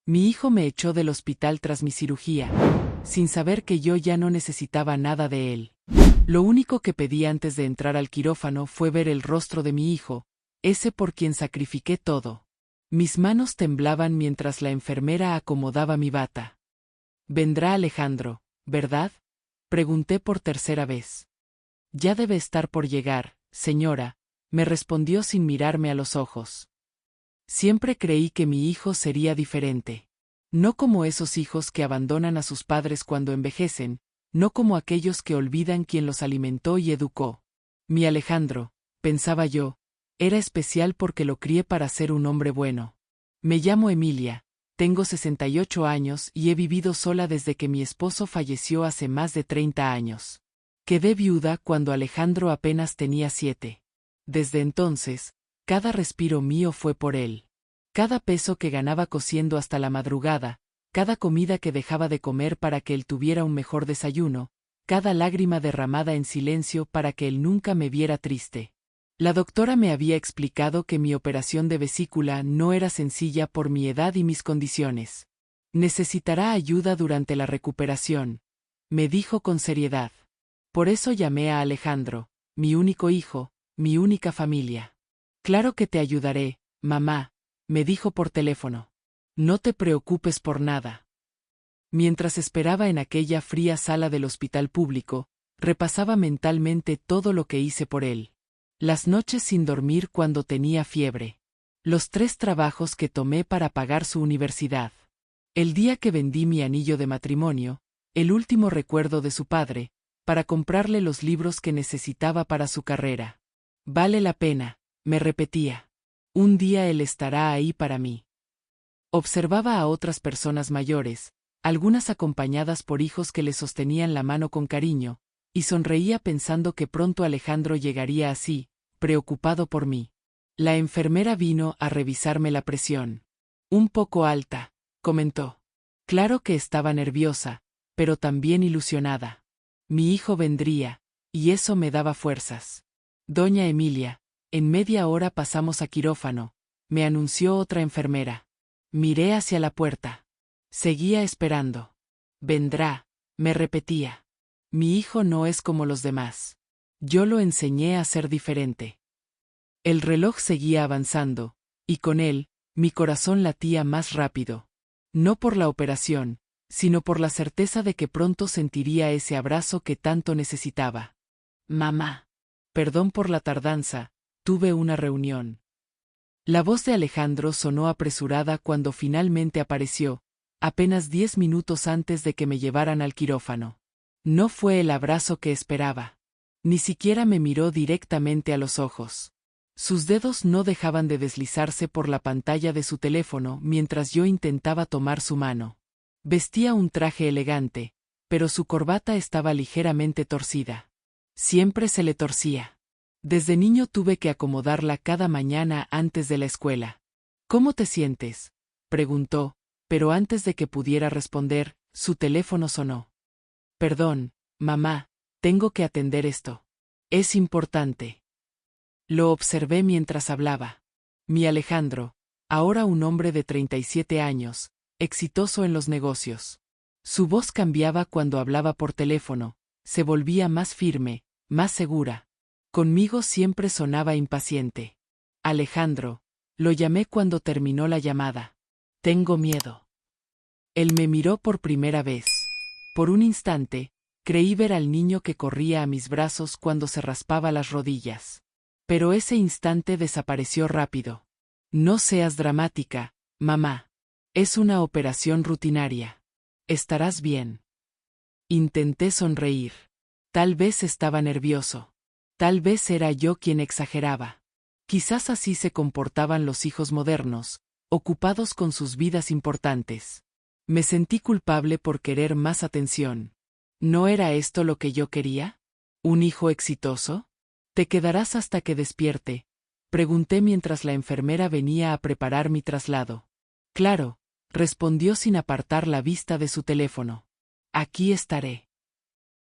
Mi hijo me echó del hospital tras mi cirugía, sin saber que yo ya no necesitaba nada de él. Lo único que pedí antes de entrar al quirófano fue ver el rostro de mi hijo, ese por quien sacrifiqué todo. Mis manos temblaban mientras la enfermera acomodaba mi bata. «Vendrá Alejandro, ¿verdad?», pregunté por tercera vez. «Ya debe estar por llegar, señora», me respondió sin mirarme a los ojos. Siempre creí que mi hijo sería diferente. No como esos hijos que abandonan a sus padres cuando envejecen, no como aquellos que olvidan quien los alimentó y educó. Mi Alejandro, pensaba yo, era especial porque lo crié para ser un hombre bueno. Me llamo Emilia, tengo 68 años y he vivido sola desde que mi esposo falleció hace más de 30 años. Quedé viuda cuando Alejandro apenas tenía 7. Desde entonces, cada respiro mío fue por él. Cada peso que ganaba cosiendo hasta la madrugada, cada comida que dejaba de comer para que él tuviera un mejor desayuno, cada lágrima derramada en silencio para que él nunca me viera triste. La doctora me había explicado que mi operación de vesícula no era sencilla por mi edad y mis condiciones. Necesitará ayuda durante la recuperación, me dijo con seriedad. Por eso llamé a Alejandro, mi único hijo, mi única familia. Claro que te ayudaré, mamá, me dijo por teléfono. No te preocupes por nada. Mientras esperaba en aquella fría sala del hospital público, repasaba mentalmente todo lo que hice por él. Las noches sin dormir cuando tenía fiebre. Los 3 trabajos que tomé para pagar su universidad. El día que vendí mi anillo de matrimonio, el último recuerdo de su padre, para comprarle los libros que necesitaba para su carrera. Vale la pena, me repetía. Un día él estará ahí para mí. Observaba a otras personas mayores, algunas acompañadas por hijos que le sostenían la mano con cariño, y sonreía pensando que pronto Alejandro llegaría así, preocupado por mí. La enfermera vino a revisarme la presión. Un poco alta, comentó. Claro que estaba nerviosa, pero también ilusionada. Mi hijo vendría, y eso me daba fuerzas. Doña Emilia, en media hora pasamos a quirófano, me anunció otra enfermera. Miré hacia la puerta. Seguía esperando. Vendrá, me repetía. Mi hijo no es como los demás. Yo lo enseñé a ser diferente. El reloj seguía avanzando, y con él, mi corazón latía más rápido. No por la operación, sino por la certeza de que pronto sentiría ese abrazo que tanto necesitaba. Mamá. Perdón por la tardanza, tuve una reunión. La voz de Alejandro sonó apresurada cuando finalmente apareció, apenas 10 minutos antes de que me llevaran al quirófano. No fue el abrazo que esperaba. Ni siquiera me miró directamente a los ojos. Sus dedos no dejaban de deslizarse por la pantalla de su teléfono mientras yo intentaba tomar su mano. Vestía un traje elegante, pero su corbata estaba ligeramente torcida. Siempre se le torcía. Desde niño tuve que acomodarla cada mañana antes de la escuela. ¿Cómo te sientes?, preguntó, pero antes de que pudiera responder, su teléfono sonó. Perdón, mamá, tengo que atender esto. Es importante. Lo observé mientras hablaba. Mi Alejandro, ahora un hombre de 37 años, exitoso en los negocios. Su voz cambiaba cuando hablaba por teléfono, se volvía más firme, más segura. Conmigo siempre sonaba impaciente. Alejandro, lo llamé cuando terminó la llamada. Tengo miedo. Él me miró por primera vez. Por un instante, creí ver al niño que corría a mis brazos cuando se raspaba las rodillas. Pero ese instante desapareció rápido. No seas dramática, mamá. Es una operación rutinaria. Estarás bien. Intenté sonreír. Tal vez estaba nervioso. Tal vez era yo quien exageraba. Quizás así se comportaban los hijos modernos, ocupados con sus vidas importantes. Me sentí culpable por querer más atención. ¿No era esto lo que yo quería? ¿Un hijo exitoso? ¿Te quedarás hasta que despierte?, pregunté mientras la enfermera venía a preparar mi traslado. Claro, respondió sin apartar la vista de su teléfono. Aquí estaré.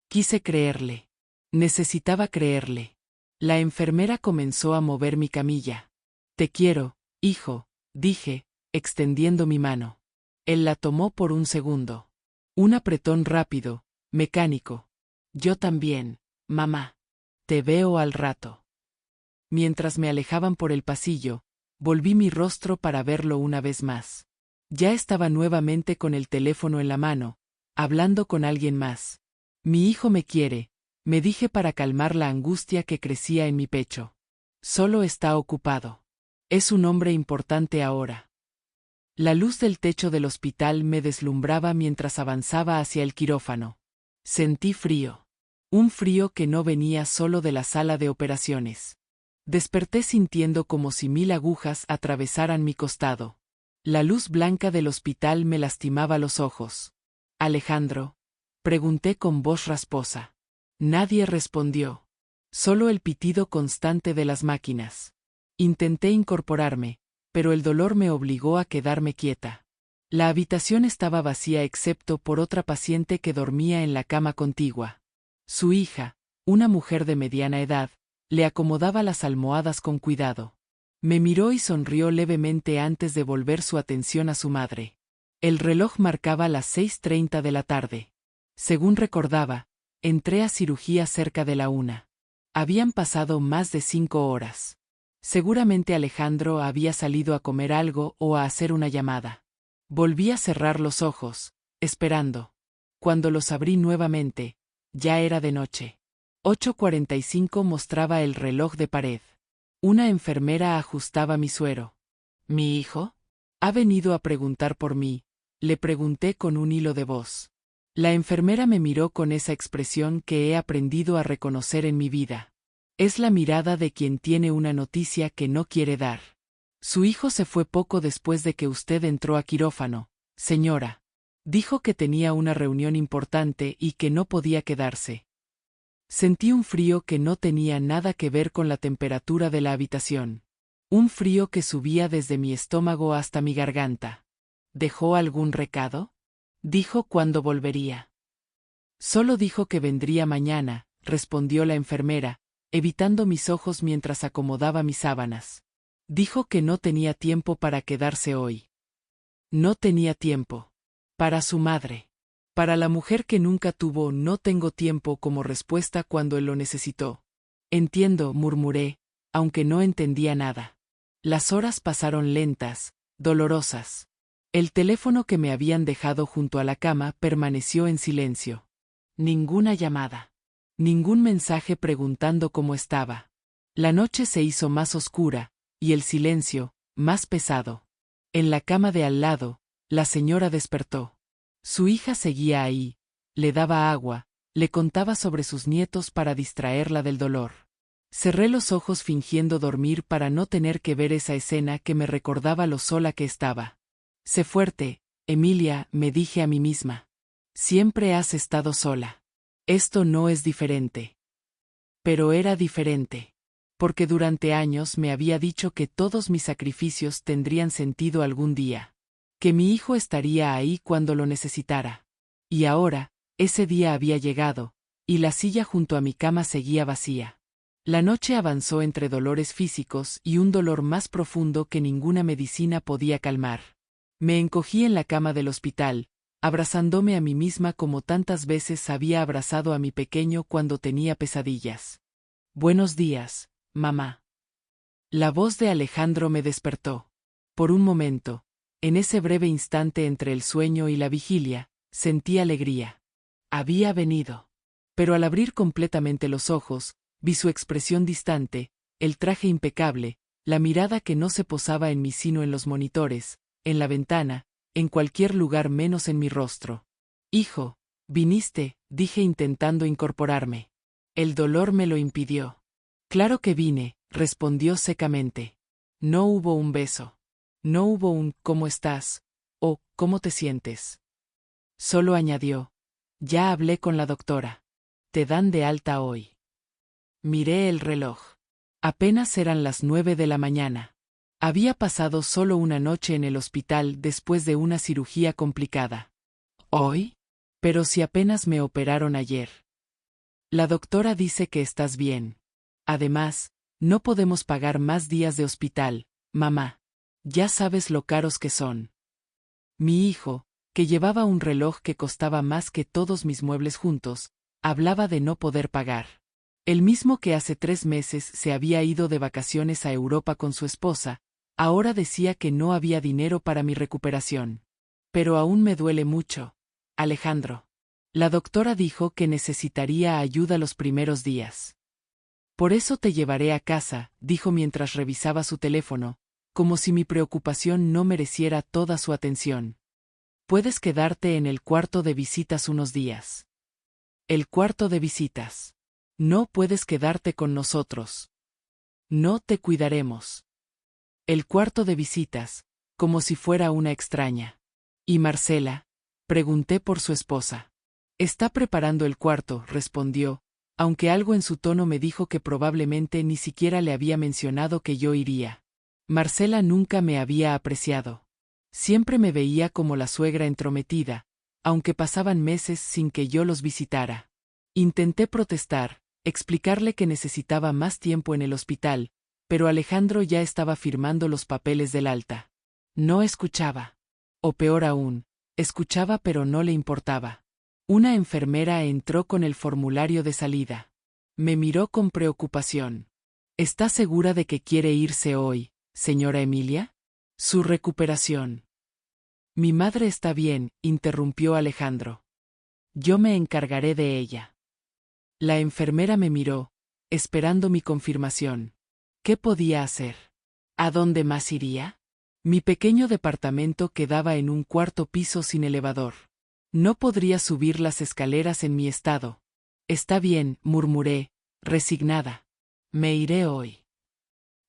Quise creerle. Necesitaba creerle. La enfermera comenzó a mover mi camilla. Te quiero, hijo, dije, extendiendo mi mano. Él la tomó por un segundo. Un apretón rápido, mecánico. Yo también, mamá. Te veo al rato. Mientras me alejaban por el pasillo, volví mi rostro para verlo una vez más. Ya estaba nuevamente con el teléfono en la mano, hablando con alguien más. Mi hijo me quiere, me dije para calmar la angustia que crecía en mi pecho. Solo está ocupado. Es un hombre importante ahora. La luz del techo del hospital me deslumbraba mientras avanzaba hacia el quirófano. Sentí frío. Un frío que no venía solo de la sala de operaciones. Desperté sintiendo como si 1000 agujas atravesaran mi costado. La luz blanca del hospital me lastimaba los ojos. «Alejandro», pregunté con voz rasposa. Nadie respondió. Solo el pitido constante de las máquinas. Intenté incorporarme, pero el dolor me obligó a quedarme quieta. La habitación estaba vacía excepto por otra paciente que dormía en la cama contigua. Su hija, una mujer de mediana edad, le acomodaba las almohadas con cuidado. Me miró y sonrió levemente antes de volver su atención a su madre. El reloj marcaba las 6:30 de la tarde. Según recordaba, entré a cirugía cerca de la 1. Habían pasado más de 5 horas. Seguramente Alejandro había salido a comer algo o a hacer una llamada. Volví a cerrar los ojos, esperando. Cuando los abrí nuevamente, ya era de noche. 8:45 mostraba el reloj de pared. Una enfermera ajustaba mi suero. ¿Mi hijo? ¿Ha venido a preguntar por mí?, le pregunté con un hilo de voz. La enfermera me miró con esa expresión que he aprendido a reconocer en mi vida. Es la mirada de quien tiene una noticia que no quiere dar. Su hijo se fue poco después de que usted entró a quirófano, señora. Dijo que tenía una reunión importante y que no podía quedarse. Sentí un frío que no tenía nada que ver con la temperatura de la habitación. Un frío que subía desde mi estómago hasta mi garganta. ¿Dejó algún recado? Dijo cuándo volvería. Solo dijo que vendría mañana, respondió la enfermera, evitando mis ojos mientras acomodaba mis sábanas. Dijo que no tenía tiempo para quedarse hoy. No tenía tiempo. Para su madre. Para la mujer que nunca tuvo no tengo tiempo como respuesta cuando él lo necesitó. Entiendo, murmuré, aunque no entendía nada. Las horas pasaron lentas, dolorosas. El teléfono que me habían dejado junto a la cama permaneció en silencio. Ninguna llamada. Ningún mensaje preguntando cómo estaba. La noche se hizo más oscura, y el silencio, más pesado. En la cama de al lado, la señora despertó. Su hija seguía ahí, le daba agua, le contaba sobre sus nietos para distraerla del dolor. Cerré los ojos fingiendo dormir para no tener que ver esa escena que me recordaba lo sola que estaba. Sé fuerte, Emilia, me dije a mí misma. Siempre has estado sola. Esto no es diferente. Pero era diferente. Porque durante años me había dicho que todos mis sacrificios tendrían sentido algún día. Que mi hijo estaría ahí cuando lo necesitara. Y ahora, ese día había llegado, y la silla junto a mi cama seguía vacía. La noche avanzó entre dolores físicos y un dolor más profundo que ninguna medicina podía calmar. Me encogí en la cama del hospital, abrazándome a mí misma como tantas veces había abrazado a mi pequeño cuando tenía pesadillas. Buenos días, mamá. La voz de Alejandro me despertó. Por un momento, en ese breve instante entre el sueño y la vigilia, sentí alegría. Había venido. Pero al abrir completamente los ojos, vi su expresión distante, el traje impecable, la mirada que no se posaba en mí sino en los monitores, en la ventana, en cualquier lugar menos en mi rostro. Hijo, viniste, dije intentando incorporarme. El dolor me lo impidió. Claro que vine, respondió secamente. No hubo un beso. No hubo un «¿cómo estás?» o «¿cómo te sientes?». Solo añadió: «Ya hablé con la doctora. Te dan de alta hoy». Miré el reloj. Apenas eran las 9 de la mañana. Había pasado solo una noche en el hospital después de una cirugía complicada. ¿Hoy? Pero si apenas me operaron ayer. La doctora dice que estás bien. Además, no podemos pagar más días de hospital, mamá. Ya sabes lo caros que son. Mi hijo, que llevaba un reloj que costaba más que todos mis muebles juntos, hablaba de no poder pagar. El mismo que hace 3 meses se había ido de vacaciones a Europa con su esposa, ahora decía que no había dinero para mi recuperación. Pero aún me duele mucho, Alejandro. La doctora dijo que necesitaría ayuda los primeros días. Por eso te llevaré a casa, dijo mientras revisaba su teléfono, como si mi preocupación no mereciera toda su atención. Puedes quedarte en el cuarto de visitas unos días. El cuarto de visitas. No puedes quedarte con nosotros. No te cuidaremos. El cuarto de visitas, como si fuera una extraña. ¿Y Marcela? Pregunté por su esposa. Está preparando el cuarto, respondió, aunque algo en su tono me dijo que probablemente ni siquiera le había mencionado que yo iría. Marcela nunca me había apreciado. Siempre me veía como la suegra entrometida, aunque pasaban meses sin que yo los visitara. Intenté protestar, explicarle que necesitaba más tiempo en el hospital, pero Alejandro ya estaba firmando los papeles del alta. No escuchaba. O peor aún, escuchaba pero no le importaba. Una enfermera entró con el formulario de salida. Me miró con preocupación. ¿Está segura de que quiere irse hoy, señora Emilia? Su recuperación. Mi madre está bien, interrumpió Alejandro. Yo me encargaré de ella. La enfermera me miró, esperando mi confirmación. ¿Qué podía hacer? ¿A dónde más iría? Mi pequeño departamento quedaba en un cuarto piso sin elevador. No podría subir las escaleras en mi estado. Está bien, murmuré, resignada. Me iré hoy.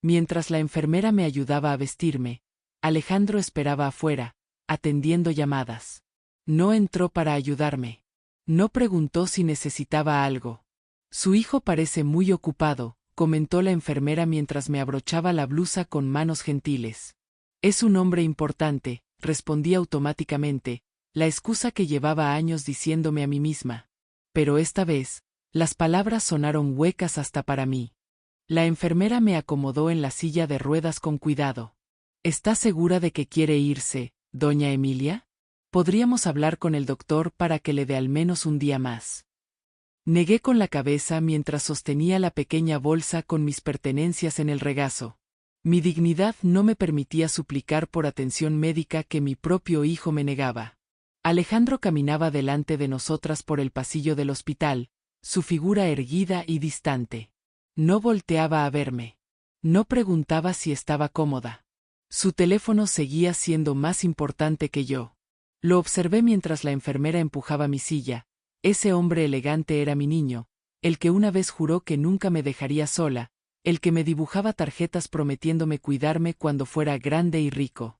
Mientras la enfermera me ayudaba a vestirme, Alejandro esperaba afuera, atendiendo llamadas. No entró para ayudarme. No preguntó si necesitaba algo. Su hijo parece muy ocupado, comentó la enfermera mientras me abrochaba la blusa con manos gentiles. Es un hombre importante, respondí automáticamente, la excusa que llevaba años diciéndome a mí misma. Pero esta vez, las palabras sonaron huecas hasta para mí. La enfermera me acomodó en la silla de ruedas con cuidado. ¿Está segura de que quiere irse, doña Emilia? Podríamos hablar con el doctor para que le dé al menos un día más. Negué con la cabeza mientras sostenía la pequeña bolsa con mis pertenencias en el regazo. Mi dignidad no me permitía suplicar por atención médica que mi propio hijo me negaba. Alejandro caminaba delante de nosotras por el pasillo del hospital, su figura erguida y distante. No volteaba a verme. No preguntaba si estaba cómoda. Su teléfono seguía siendo más importante que yo. Lo observé mientras la enfermera empujaba mi silla. Ese hombre elegante era mi niño, el que una vez juró que nunca me dejaría sola, el que me dibujaba tarjetas prometiéndome cuidarme cuando fuera grande y rico.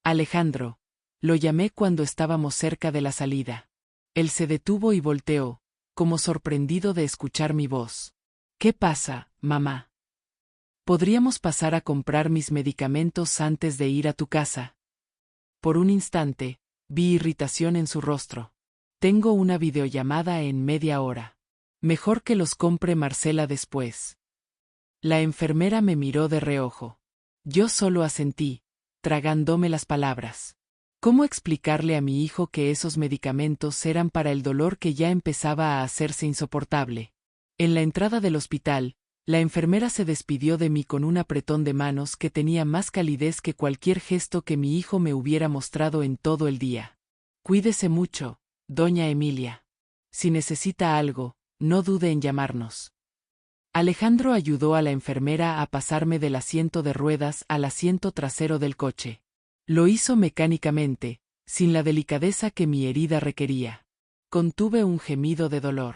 Alejandro. Lo llamé cuando estábamos cerca de la salida. Él se detuvo y volteó, como sorprendido de escuchar mi voz. ¿Qué pasa, mamá? ¿Podríamos pasar a comprar mis medicamentos antes de ir a tu casa? Por un instante, vi irritación en su rostro. Tengo una videollamada en media hora. Mejor que los compre Marcela después. La enfermera me miró de reojo. Yo solo asentí, tragándome las palabras. ¿Cómo explicarle a mi hijo que esos medicamentos eran para el dolor que ya empezaba a hacerse insoportable? En la entrada del hospital, la enfermera se despidió de mí con un apretón de manos que tenía más calidez que cualquier gesto que mi hijo me hubiera mostrado en todo el día. Cuídese mucho, doña Emilia. Si necesita algo, no dude en llamarnos. Alejandro ayudó a la enfermera a pasarme del asiento de ruedas al asiento trasero del coche. Lo hizo mecánicamente, sin la delicadeza que mi herida requería. Contuve un gemido de dolor.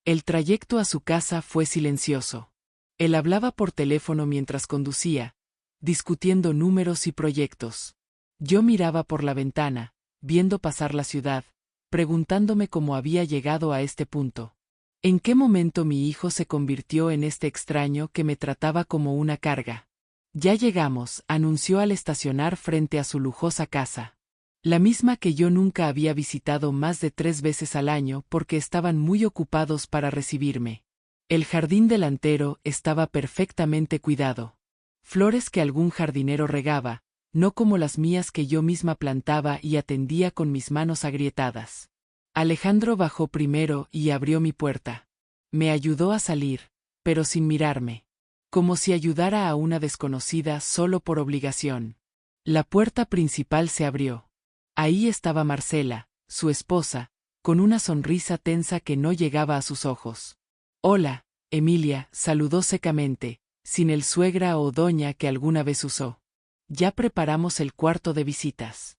El trayecto a su casa fue silencioso. Él hablaba por teléfono mientras conducía, discutiendo números y proyectos. Yo miraba por la ventana, viendo pasar la ciudad, preguntándome cómo había llegado a este punto. ¿En qué momento mi hijo se convirtió en este extraño que me trataba como una carga? Ya llegamos, anunció al estacionar frente a su lujosa casa. La misma que yo nunca había visitado más de 3 veces al año porque estaban muy ocupados para recibirme. El jardín delantero estaba perfectamente cuidado. Flores que algún jardinero regaba, no como las mías que yo misma plantaba y atendía con mis manos agrietadas. Alejandro bajó primero y abrió mi puerta. Me ayudó a salir, pero sin mirarme. Como si ayudara a una desconocida solo por obligación. La puerta principal se abrió. Ahí estaba Marcela, su esposa, con una sonrisa tensa que no llegaba a sus ojos. «Hola, Emilia», saludó secamente, sin el suegra o doña que alguna vez usó. «Ya preparamos el cuarto de visitas».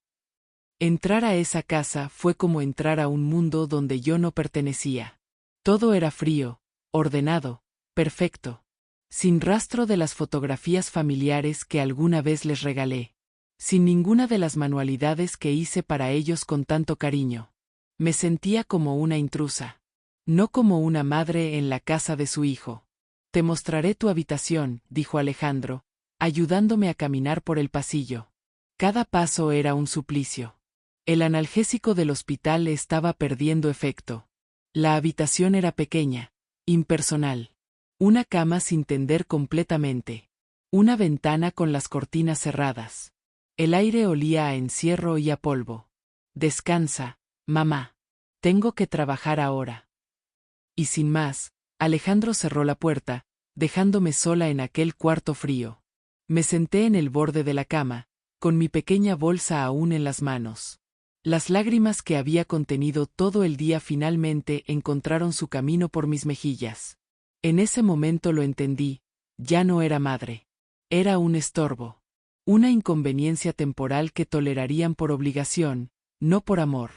Entrar a esa casa fue como entrar a un mundo donde yo no pertenecía. Todo era frío, ordenado, perfecto. Sin rastro de las fotografías familiares que alguna vez les regalé. Sin ninguna de las manualidades que hice para ellos con tanto cariño. Me sentía como una intrusa. No como una madre en la casa de su hijo. «Te mostraré tu habitación», dijo Alejandro, ayudándome a caminar por el pasillo. Cada paso era un suplicio. El analgésico del hospital estaba perdiendo efecto. La habitación era pequeña, impersonal. Una cama sin tender completamente. Una ventana con las cortinas cerradas. El aire olía a encierro y a polvo. «Descansa, mamá. Tengo que trabajar ahora». Y sin más, Alejandro cerró la puerta, dejándome sola en aquel cuarto frío. Me senté en el borde de la cama, con mi pequeña bolsa aún en las manos. Las lágrimas que había contenido todo el día finalmente encontraron su camino por mis mejillas. En ese momento lo entendí, ya no era madre. Era un estorbo. Una inconveniencia temporal que tolerarían por obligación, no por amor.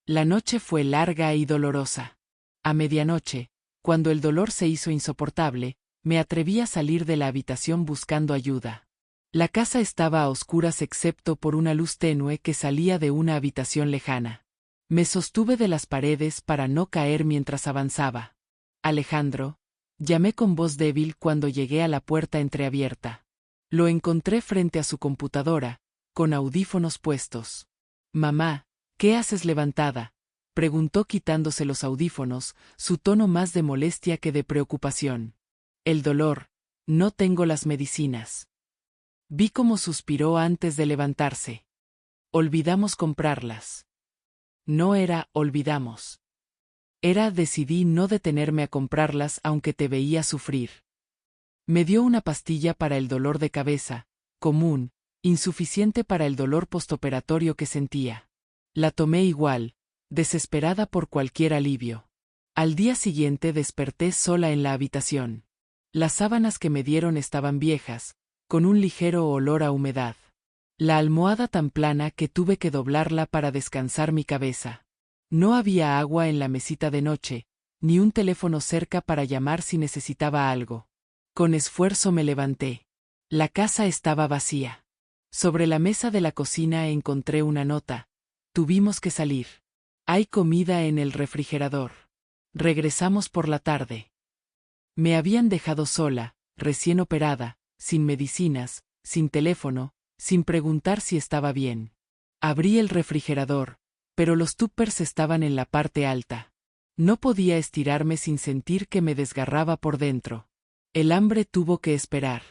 La noche fue larga y dolorosa. A medianoche, cuando el dolor se hizo insoportable, me atreví a salir de la habitación buscando ayuda. La casa estaba a oscuras excepto por una luz tenue que salía de una habitación lejana. Me sostuve de las paredes para no caer mientras avanzaba. «Alejandro», llamé con voz débil cuando llegué a la puerta entreabierta. Lo encontré frente a su computadora, con audífonos puestos. «Mamá, ¿qué haces levantada?», preguntó quitándose los audífonos, su tono más de molestia que de preocupación. «El dolor. No tengo las medicinas». Vi cómo suspiró antes de levantarse. «Olvidamos comprarlas». No era «olvidamos». Era «decidí no detenerme a comprarlas aunque te veía sufrir». Me dio una pastilla para el dolor de cabeza, común, insuficiente para el dolor postoperatorio que sentía. La tomé igual, desesperada por cualquier alivio. Al día siguiente desperté sola en la habitación. Las sábanas que me dieron estaban viejas, con un ligero olor a humedad. La almohada tan plana que tuve que doblarla para descansar mi cabeza. No había agua en la mesita de noche, ni un teléfono cerca para llamar si necesitaba algo. Con esfuerzo me levanté. La casa estaba vacía. Sobre la mesa de la cocina encontré una nota. «Tuvimos que salir. Hay comida en el refrigerador. Regresamos por la tarde». Me habían dejado sola, recién operada, sin medicinas, sin teléfono, sin preguntar si estaba bien. Abrí el refrigerador, pero los tuppers estaban en la parte alta. No podía estirarme sin sentir que me desgarraba por dentro. El hambre tuvo que esperar.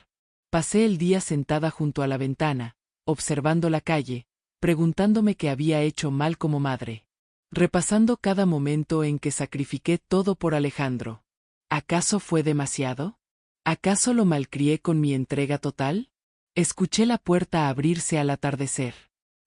Pasé el día sentada junto a la ventana, observando la calle, preguntándome qué había hecho mal como madre. Repasando cada momento en que sacrifiqué todo por Alejandro. ¿Acaso fue demasiado? ¿Acaso lo malcrié con mi entrega total? Escuché la puerta abrirse al atardecer.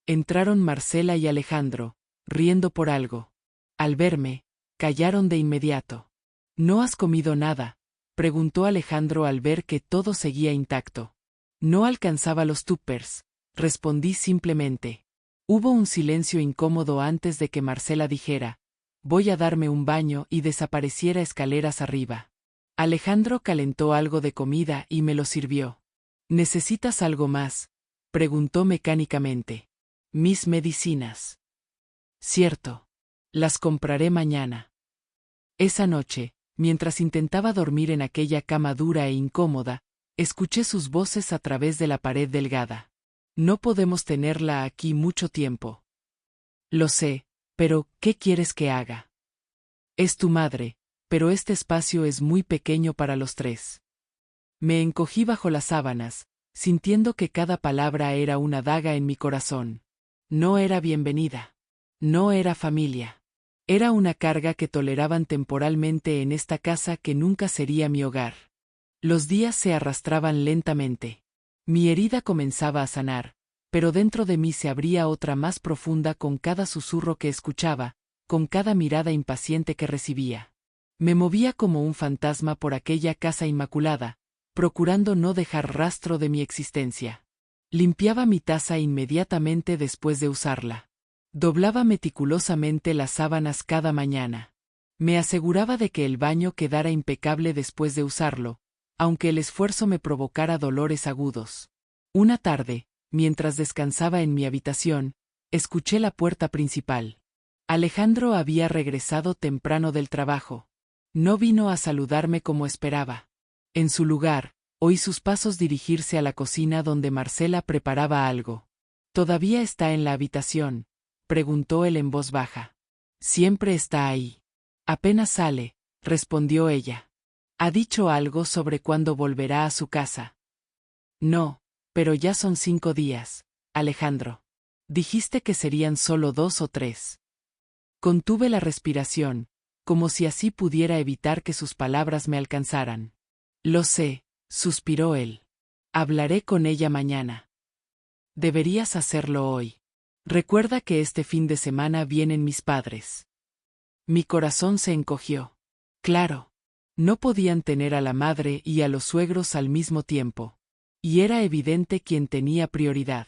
Entraron Marcela y Alejandro, riendo por algo. Al verme, callaron de inmediato. «¿No has comido nada?», preguntó Alejandro al ver que todo seguía intacto. «No alcanzaba los tuppers», respondí simplemente. Hubo un silencio incómodo antes de que Marcela dijera: «Voy a darme un baño», y desapareciera escaleras arriba. Alejandro calentó algo de comida y me lo sirvió. «¿Necesitas algo más?», preguntó mecánicamente. «Mis medicinas». «Cierto. Las compraré mañana». Esa noche, mientras intentaba dormir en aquella cama dura e incómoda, escuché sus voces a través de la pared delgada. «No podemos tenerla aquí mucho tiempo». «Lo sé, pero ¿qué quieres que haga? Es tu madre, pero este espacio es muy pequeño para los tres». Me encogí bajo las sábanas, sintiendo que cada palabra era una daga en mi corazón. No era bienvenida. No era familia. Era una carga que toleraban temporalmente en esta casa que nunca sería mi hogar. Los días se arrastraban lentamente. Mi herida comenzaba a sanar, pero dentro de mí se abría otra más profunda con cada susurro que escuchaba, con cada mirada impaciente que recibía. Me movía como un fantasma por aquella casa inmaculada, procurando no dejar rastro de mi existencia. Limpiaba mi taza inmediatamente después de usarla. Doblaba meticulosamente las sábanas cada mañana. Me aseguraba de que el baño quedara impecable después de usarlo, aunque el esfuerzo me provocara dolores agudos. Una tarde, mientras descansaba en mi habitación, escuché la puerta principal. Alejandro había regresado temprano del trabajo. No vino a saludarme como esperaba. En su lugar, oí sus pasos dirigirse a la cocina donde Marcela preparaba algo. ¿Todavía está en la habitación?, preguntó él en voz baja. Siempre está ahí. Apenas sale, respondió ella. ¿Ha dicho algo sobre cuándo volverá a su casa? No, pero ya son 5 días, Alejandro. Dijiste que serían solo 2 o 3. Contuve la respiración, como si así pudiera evitar que sus palabras me alcanzaran. Lo sé, suspiró él. Hablaré con ella mañana. Deberías hacerlo hoy. Recuerda que este fin de semana vienen mis padres. Mi corazón se encogió. Claro. No podían tener a la madre y a los suegros al mismo tiempo. Y era evidente quién tenía prioridad.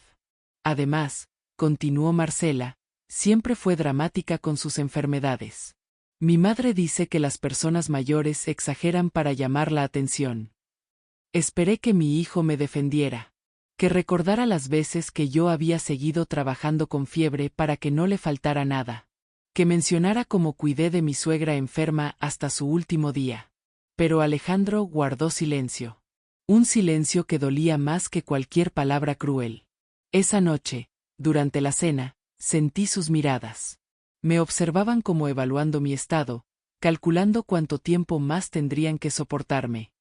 Además, continuó Marcela, siempre fue dramática con sus enfermedades. Mi madre dice que las personas mayores exageran para llamar la atención. Esperé que mi hijo me defendiera. Que recordara las veces que yo había seguido trabajando con fiebre para que no le faltara nada. Que mencionara cómo cuidé de mi suegra enferma hasta su último día. Pero Alejandro guardó silencio. Un silencio que dolía más que cualquier palabra cruel. Esa noche, durante la cena, sentí sus miradas. Me observaban como evaluando mi estado, calculando cuánto tiempo más tendrían que soportarme.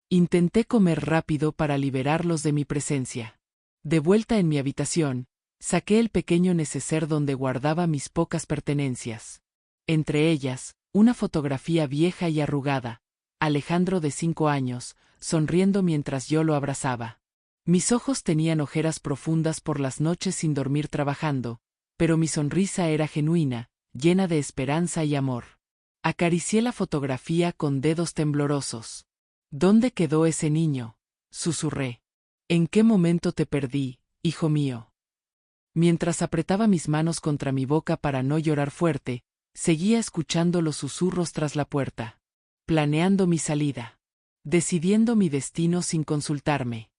Intenté comer rápido para liberarlos de mi presencia. De vuelta en mi habitación, saqué el pequeño neceser donde guardaba mis pocas pertenencias. Entre ellas, una fotografía vieja y arrugada, Alejandro de 5 años, sonriendo mientras yo lo abrazaba. Mis ojos tenían ojeras profundas por las noches sin dormir trabajando, pero mi sonrisa era genuina, llena de esperanza y amor. Acaricié la fotografía con dedos temblorosos. ¿Dónde quedó ese niño?, susurré. ¿En qué momento te perdí, hijo mío? Mientras apretaba mis manos contra mi boca para no llorar fuerte, seguía escuchando los susurros tras la puerta. Planeando mi salida. Decidiendo mi destino sin consultarme.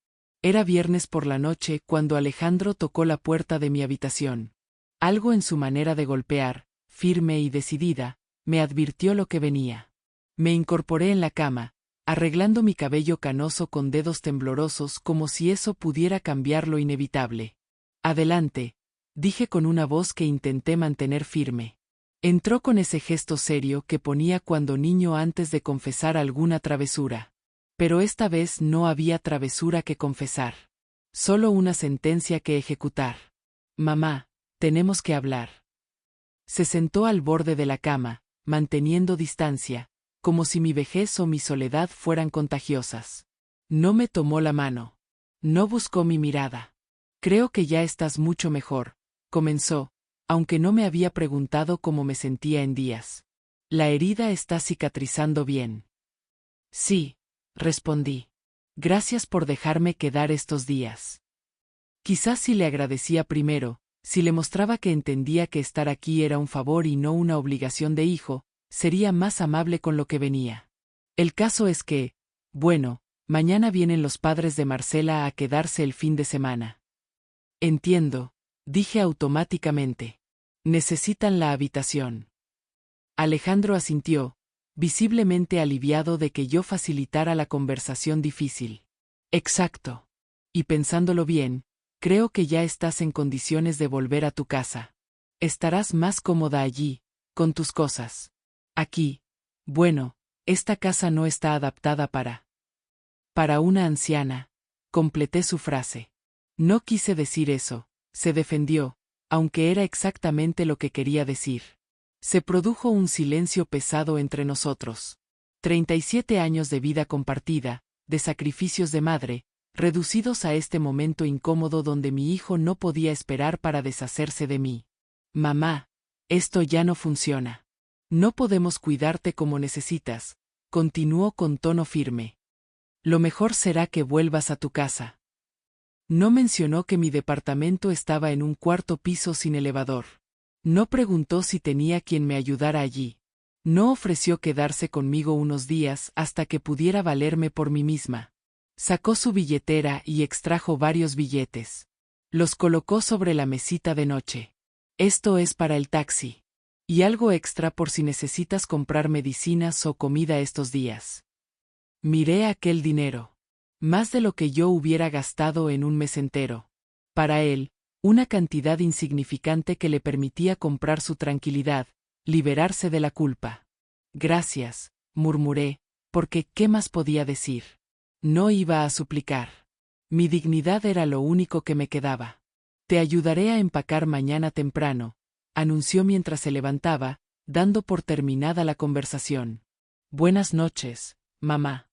Era viernes por la noche cuando Alejandro tocó la puerta de mi habitación. Algo en su manera de golpear, firme y decidida, me advirtió lo que venía. Me incorporé en la cama, arreglando mi cabello canoso con dedos temblorosos como si eso pudiera cambiar lo inevitable. Adelante, dije con una voz que intenté mantener firme. Entró con ese gesto serio que ponía cuando niño antes de confesar alguna travesura. Pero esta vez no había travesura que confesar. Solo una sentencia que ejecutar. Mamá, tenemos que hablar. Se sentó al borde de la cama, manteniendo distancia, como si mi vejez o mi soledad fueran contagiosas. No me tomó la mano. No buscó mi mirada. Creo que ya estás mucho mejor, comenzó, aunque no me había preguntado cómo me sentía en días. La herida está cicatrizando bien. Sí, respondí. Gracias por dejarme quedar estos días. Quizás si le agradecía primero, si le mostraba que entendía que estar aquí era un favor y no una obligación de hijo, sería más amable con lo que venía. El caso es que, bueno, mañana vienen los padres de Marcela a quedarse el fin de semana. Entiendo, dije automáticamente. Necesitan la habitación. Alejandro asintió, visiblemente aliviado de que yo facilitara la conversación difícil. Exacto. Y pensándolo bien, creo que ya estás en condiciones de volver a tu casa. Estarás más cómoda allí, con tus cosas. Aquí, bueno, esta casa no está adaptada para una anciana, completé su frase. No quise decir eso, se defendió, aunque era exactamente lo que quería decir. Se produjo un silencio pesado entre nosotros. 37 años de vida compartida, de sacrificios de madre, reducidos a este momento incómodo donde mi hijo no podía esperar para deshacerse de mí. Mamá, esto ya no funciona. No podemos cuidarte como necesitas, continuó con tono firme. Lo mejor será que vuelvas a tu casa. No mencionó que mi departamento estaba en un cuarto piso sin elevador. No preguntó si tenía quien me ayudara allí. No ofreció quedarse conmigo unos días hasta que pudiera valerme por mí misma. Sacó su billetera y extrajo varios billetes. Los colocó sobre la mesita de noche. Esto es para el taxi. Y algo extra por si necesitas comprar medicinas o comida estos días. Miré aquel dinero. Más de lo que yo hubiera gastado en un mes entero. Para él, una cantidad insignificante que le permitía comprar su tranquilidad, liberarse de la culpa. Gracias, murmuré, porque ¿qué más podía decir? No iba a suplicar. Mi dignidad era lo único que me quedaba. Te ayudaré a empacar mañana temprano, anunció mientras se levantaba, dando por terminada la conversación. Buenas noches, mamá.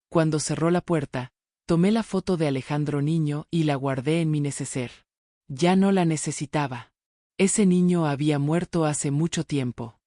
Cuando cerró la puerta, tomé la foto de Alejandro niño y la guardé en mi neceser. Ya no la necesitaba. Ese niño había muerto hace mucho tiempo.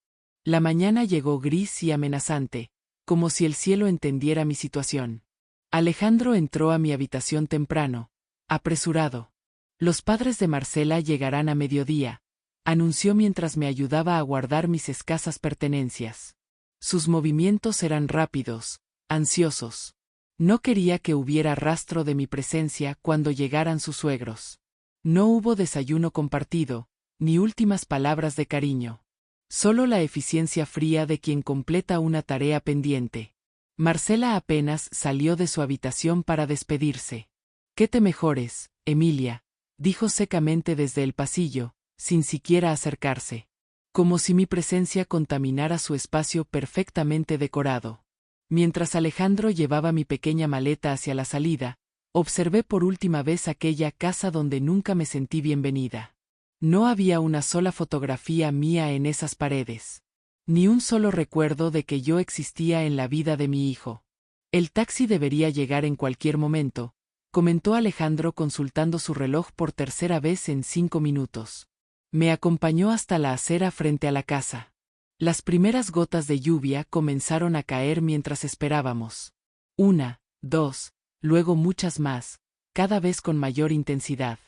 La mañana llegó gris y amenazante, como si el cielo entendiera mi situación. Alejandro entró a mi habitación temprano, apresurado. Los padres de Marcela llegarán a mediodía, anunció mientras me ayudaba a guardar mis escasas pertenencias. Sus movimientos eran rápidos, ansiosos. No quería que hubiera rastro de mi presencia cuando llegaran sus suegros. No hubo desayuno compartido, ni últimas palabras de cariño. Solo la eficiencia fría de quien completa una tarea pendiente. Marcela apenas salió de su habitación para despedirse. Que te mejores, Emilia, dijo secamente desde el pasillo, sin siquiera acercarse. Como si mi presencia contaminara su espacio perfectamente decorado. Mientras Alejandro llevaba mi pequeña maleta hacia la salida, observé por última vez aquella casa donde nunca me sentí bienvenida. No había una sola fotografía mía en esas paredes. Ni un solo recuerdo de que yo existía en la vida de mi hijo. El taxi debería llegar en cualquier momento, comentó Alejandro consultando su reloj por tercera vez en 5 minutos. Me acompañó hasta la acera frente a la casa. Las primeras gotas de lluvia comenzaron a caer mientras esperábamos. 1, 2, luego muchas más, cada vez con mayor intensidad.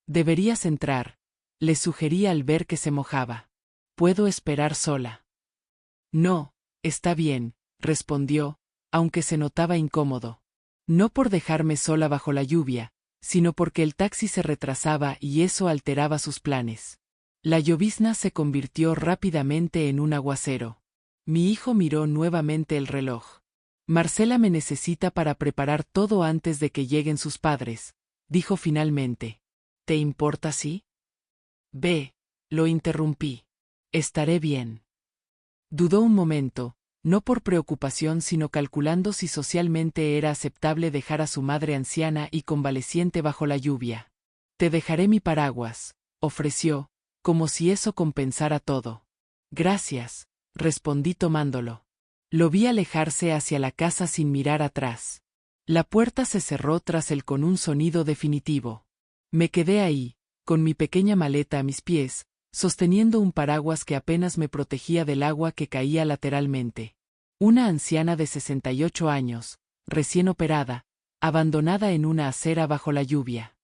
Deberías entrar, le sugerí al ver que se mojaba. Puedo esperar sola. No, está bien, respondió, aunque se notaba incómodo. No por dejarme sola bajo la lluvia, sino porque el taxi se retrasaba y eso alteraba sus planes. La llovizna se convirtió rápidamente en un aguacero. Mi hijo miró nuevamente el reloj. Marcela me necesita para preparar todo antes de que lleguen sus padres, dijo finalmente. ¿Te importa si? Ve, lo interrumpí. Estaré bien. Dudó un momento, no por preocupación sino calculando si socialmente era aceptable dejar a su madre anciana y convaleciente bajo la lluvia. Te dejaré mi paraguas, ofreció, como si eso compensara todo. Gracias, respondí tomándolo. Lo vi alejarse hacia la casa sin mirar atrás. La puerta se cerró tras él con un sonido definitivo. Me quedé ahí, con mi pequeña maleta a mis pies, sosteniendo un paraguas que apenas me protegía del agua que caía lateralmente. Una anciana de 68 años, recién operada, abandonada en una acera bajo la lluvia.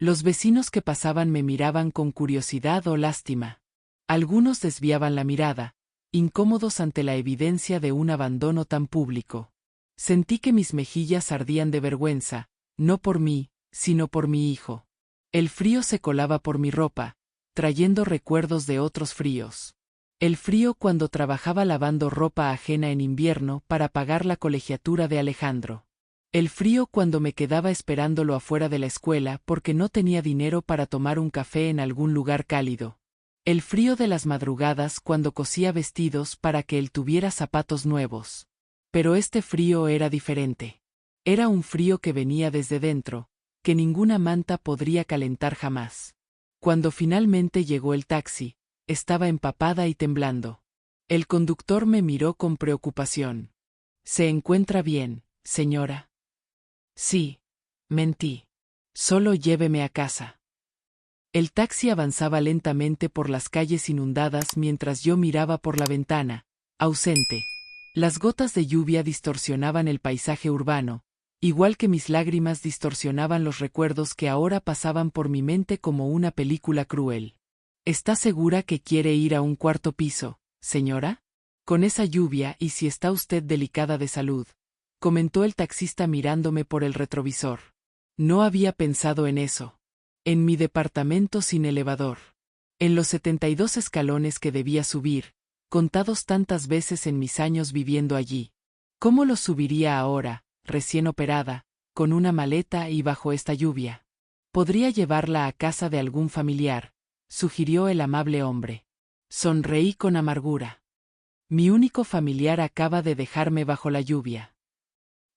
Los vecinos que pasaban me miraban con curiosidad o lástima. Algunos desviaban la mirada, incómodos ante la evidencia de un abandono tan público. Sentí que mis mejillas ardían de vergüenza, no por mí, sino por mi hijo. El frío se colaba por mi ropa, trayendo recuerdos de otros fríos. El frío cuando trabajaba lavando ropa ajena en invierno para pagar la colegiatura de Alejandro. El frío cuando me quedaba esperándolo afuera de la escuela porque no tenía dinero para tomar un café en algún lugar cálido. El frío de las madrugadas cuando cosía vestidos para que él tuviera zapatos nuevos. Pero este frío era diferente. Era un frío que venía desde dentro, que ninguna manta podría calentar jamás. Cuando finalmente llegó el taxi, estaba empapada y temblando. El conductor me miró con preocupación. ¿Se encuentra bien, señora? Sí, mentí. Solo lléveme a casa. El taxi avanzaba lentamente por las calles inundadas mientras yo miraba por la ventana, ausente. Las gotas de lluvia distorsionaban el paisaje urbano, igual que mis lágrimas distorsionaban los recuerdos que ahora pasaban por mi mente como una película cruel. ¿Está segura que quiere ir a un cuarto piso, señora? Con esa lluvia y si está usted delicada de salud, comentó el taxista mirándome por el retrovisor. No había pensado en eso. En mi departamento sin elevador. En los 72 escalones que debía subir, contados tantas veces en mis años viviendo allí. ¿Cómo los subiría ahora, recién operada, con una maleta y bajo esta lluvia? Podría llevarla a casa de algún familiar, sugirió el amable hombre. Sonreí con amargura. Mi único familiar acaba de dejarme bajo la lluvia.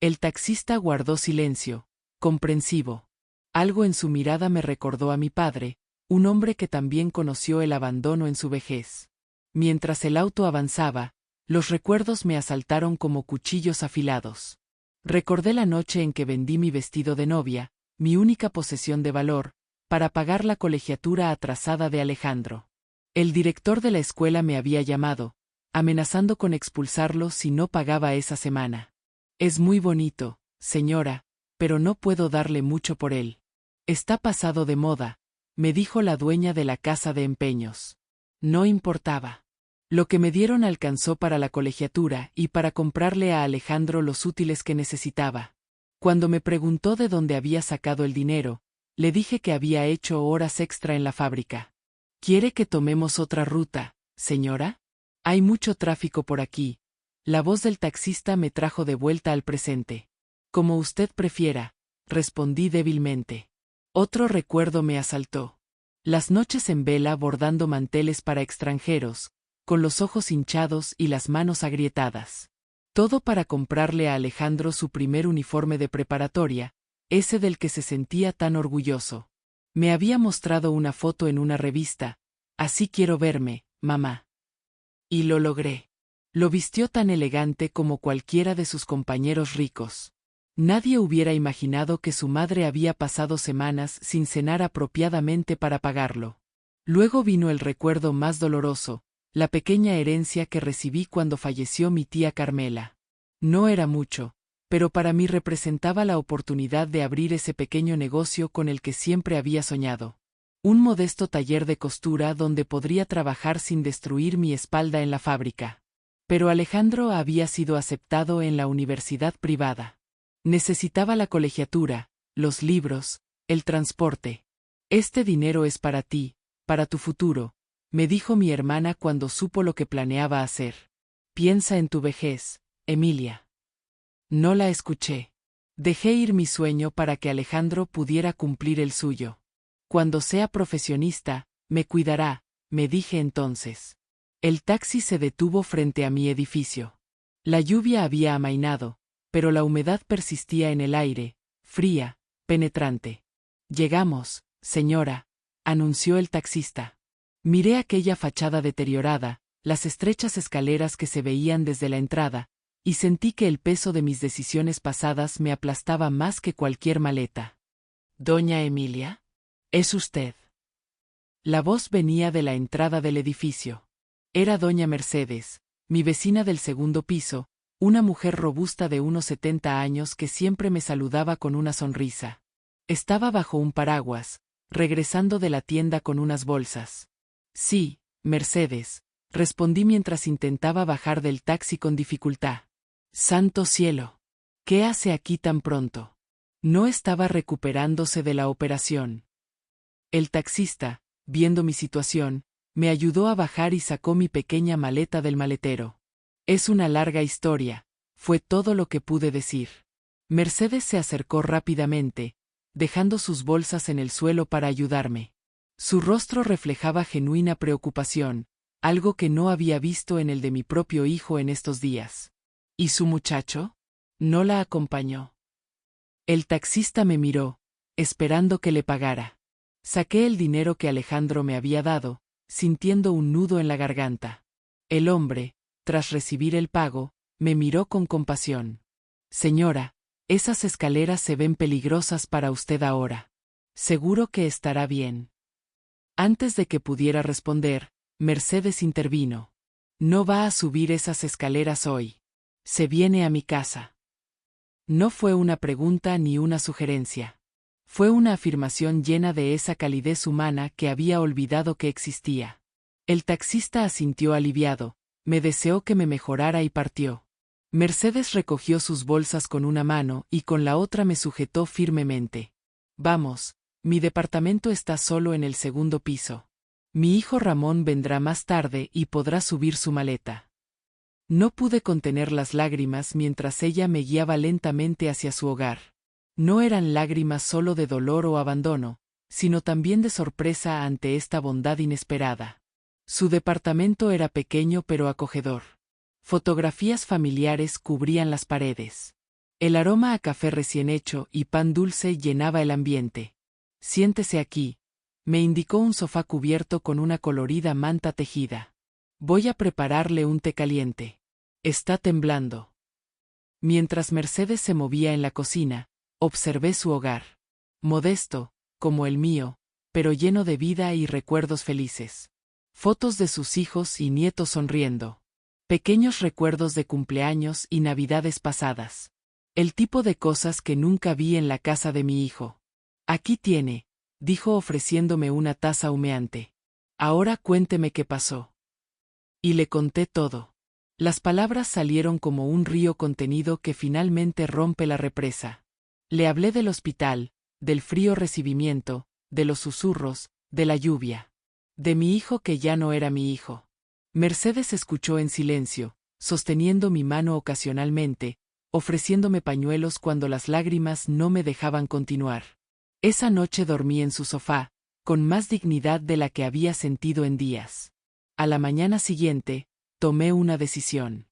El taxista guardó silencio, comprensivo. Algo en su mirada me recordó a mi padre, un hombre que también conoció el abandono en su vejez. Mientras el auto avanzaba, los recuerdos me asaltaron como cuchillos afilados. Recordé la noche en que vendí mi vestido de novia, mi única posesión de valor, para pagar la colegiatura atrasada de Alejandro. El director de la escuela me había llamado, amenazando con expulsarlo si no pagaba esa semana. Es muy bonito, señora, pero no puedo darle mucho por él. Está pasado de moda, me dijo la dueña de la casa de empeños. No importaba. Lo que me dieron alcanzó para la colegiatura y para comprarle a Alejandro los útiles que necesitaba. Cuando me preguntó de dónde había sacado el dinero, le dije que había hecho horas extra en la fábrica. ¿Quiere que tomemos otra ruta, señora? Hay mucho tráfico por aquí. La voz del taxista me trajo de vuelta al presente. Como usted prefiera, respondí débilmente. Otro recuerdo me asaltó. Las noches en vela bordando manteles para extranjeros, con los ojos hinchados y las manos agrietadas. Todo para comprarle a Alejandro su primer uniforme de preparatoria, ese del que se sentía tan orgulloso. Me había mostrado una foto en una revista. Así quiero verme, mamá. Y lo logré. Lo vistió tan elegante como cualquiera de sus compañeros ricos. Nadie hubiera imaginado que su madre había pasado semanas sin cenar apropiadamente para pagarlo. Luego vino el recuerdo más doloroso, la pequeña herencia que recibí cuando falleció mi tía Carmela. No era mucho, pero para mí representaba la oportunidad de abrir ese pequeño negocio con el que siempre había soñado. Un modesto taller de costura donde podría trabajar sin destruir mi espalda en la fábrica. Pero Alejandro había sido aceptado en la universidad privada. Necesitaba la colegiatura, los libros, el transporte. Este dinero es para ti, para tu futuro, me dijo mi hermana cuando supo lo que planeaba hacer. Piensa en tu vejez, Emilia. No la escuché. Dejé ir mi sueño para que Alejandro pudiera cumplir el suyo. Cuando sea profesionista, me cuidará, me dije entonces. El taxi se detuvo frente a mi edificio. La lluvia había amainado, pero la humedad persistía en el aire, fría, penetrante. Llegamos, señora, anunció el taxista. Miré aquella fachada deteriorada, las estrechas escaleras que se veían desde la entrada, y sentí que el peso de mis decisiones pasadas me aplastaba más que cualquier maleta. ¿Doña Emilia? ¿Es usted? La voz venía de la entrada del edificio. Era doña Mercedes, mi vecina del segundo piso, una mujer robusta de unos 70 años que siempre me saludaba con una sonrisa. Estaba bajo un paraguas, regresando de la tienda con unas bolsas. Sí, Mercedes, respondí mientras intentaba bajar del taxi con dificultad. ¡Santo cielo! ¿Qué hace aquí tan pronto? No estaba recuperándose de la operación. El taxista, viendo mi situación, me ayudó a bajar y sacó mi pequeña maleta del maletero. Es una larga historia, fue todo lo que pude decir. Mercedes se acercó rápidamente, dejando sus bolsas en el suelo para ayudarme. Su rostro reflejaba genuina preocupación, algo que no había visto en el de mi propio hijo en estos días. ¿Y su muchacho? No la acompañó. El taxista me miró, esperando que le pagara. Saqué el dinero que Alejandro me había dado, sintiendo un nudo en la garganta. El hombre, tras recibir el pago, me miró con compasión. Señora, esas escaleras se ven peligrosas para usted ahora. Seguro que estará bien. Antes de que pudiera responder, Mercedes intervino. No va a subir esas escaleras hoy. Se viene a mi casa. No fue una pregunta ni una sugerencia. Fue una afirmación llena de esa calidez humana que había olvidado que existía. El taxista asintió aliviado, me deseó que me mejorara y partió. Mercedes recogió sus bolsas con una mano y con la otra me sujetó firmemente. Vamos, mi departamento está solo en el segundo piso. Mi hijo Ramón vendrá más tarde y podrá subir su maleta. No pude contener las lágrimas mientras ella me guiaba lentamente hacia su hogar. No eran lágrimas solo de dolor o abandono, sino también de sorpresa ante esta bondad inesperada. Su departamento era pequeño pero acogedor. Fotografías familiares cubrían las paredes. El aroma a café recién hecho y pan dulce llenaba el ambiente. Siéntese aquí, me indicó un sofá cubierto con una colorida manta tejida. Voy a prepararle un té caliente. Está temblando. Mientras Mercedes se movía en la cocina, observé su hogar. Modesto, como el mío, pero lleno de vida y recuerdos felices. Fotos de sus hijos y nietos sonriendo. Pequeños recuerdos de cumpleaños y navidades pasadas. El tipo de cosas que nunca vi en la casa de mi hijo. Aquí tiene, dijo ofreciéndome una taza humeante. Ahora cuénteme qué pasó. Y le conté todo. Las palabras salieron como un río contenido que finalmente rompe la represa. Le hablé del hospital, del frío recibimiento, de los susurros, de la lluvia. De mi hijo que ya no era mi hijo. Mercedes escuchó en silencio, sosteniendo mi mano ocasionalmente, ofreciéndome pañuelos cuando las lágrimas no me dejaban continuar. Esa noche dormí en su sofá, con más dignidad de la que había sentido en días. A la mañana siguiente, tomé una decisión.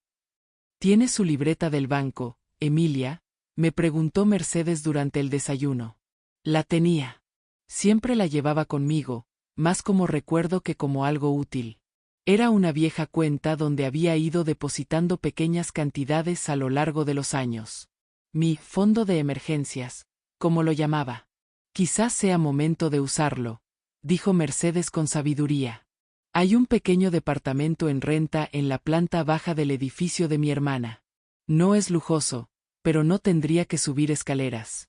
¿Tiene su libreta del banco, Emilia?, me preguntó Mercedes durante el desayuno. La tenía. Siempre la llevaba conmigo, más como recuerdo que como algo útil. Era una vieja cuenta donde había ido depositando pequeñas cantidades a lo largo de los años. Mi fondo de emergencias, como lo llamaba. Quizás sea momento de usarlo, dijo Mercedes con sabiduría. Hay un pequeño departamento en renta en la planta baja del edificio de mi hermana. No es lujoso, pero no tendría que subir escaleras.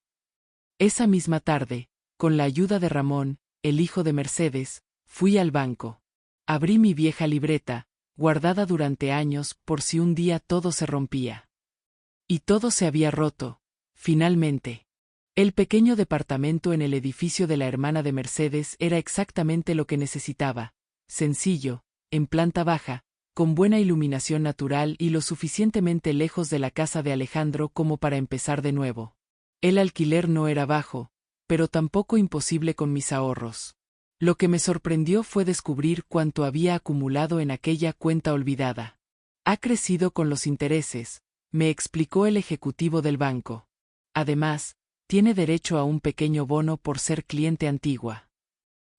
Esa misma tarde, con la ayuda de Ramón, el hijo de Mercedes, fui al banco. Abrí mi vieja libreta, guardada durante años por si un día todo se rompía. Y todo se había roto, finalmente. El pequeño departamento en el edificio de la hermana de Mercedes era exactamente lo que necesitaba. Sencillo, en planta baja, con buena iluminación natural y lo suficientemente lejos de la casa de Alejandro como para empezar de nuevo. El alquiler no era bajo, pero tampoco imposible con mis ahorros. Lo que me sorprendió fue descubrir cuánto había acumulado en aquella cuenta olvidada. Ha crecido con los intereses, me explicó el ejecutivo del banco. Además, tiene derecho a un pequeño bono por ser cliente antigua.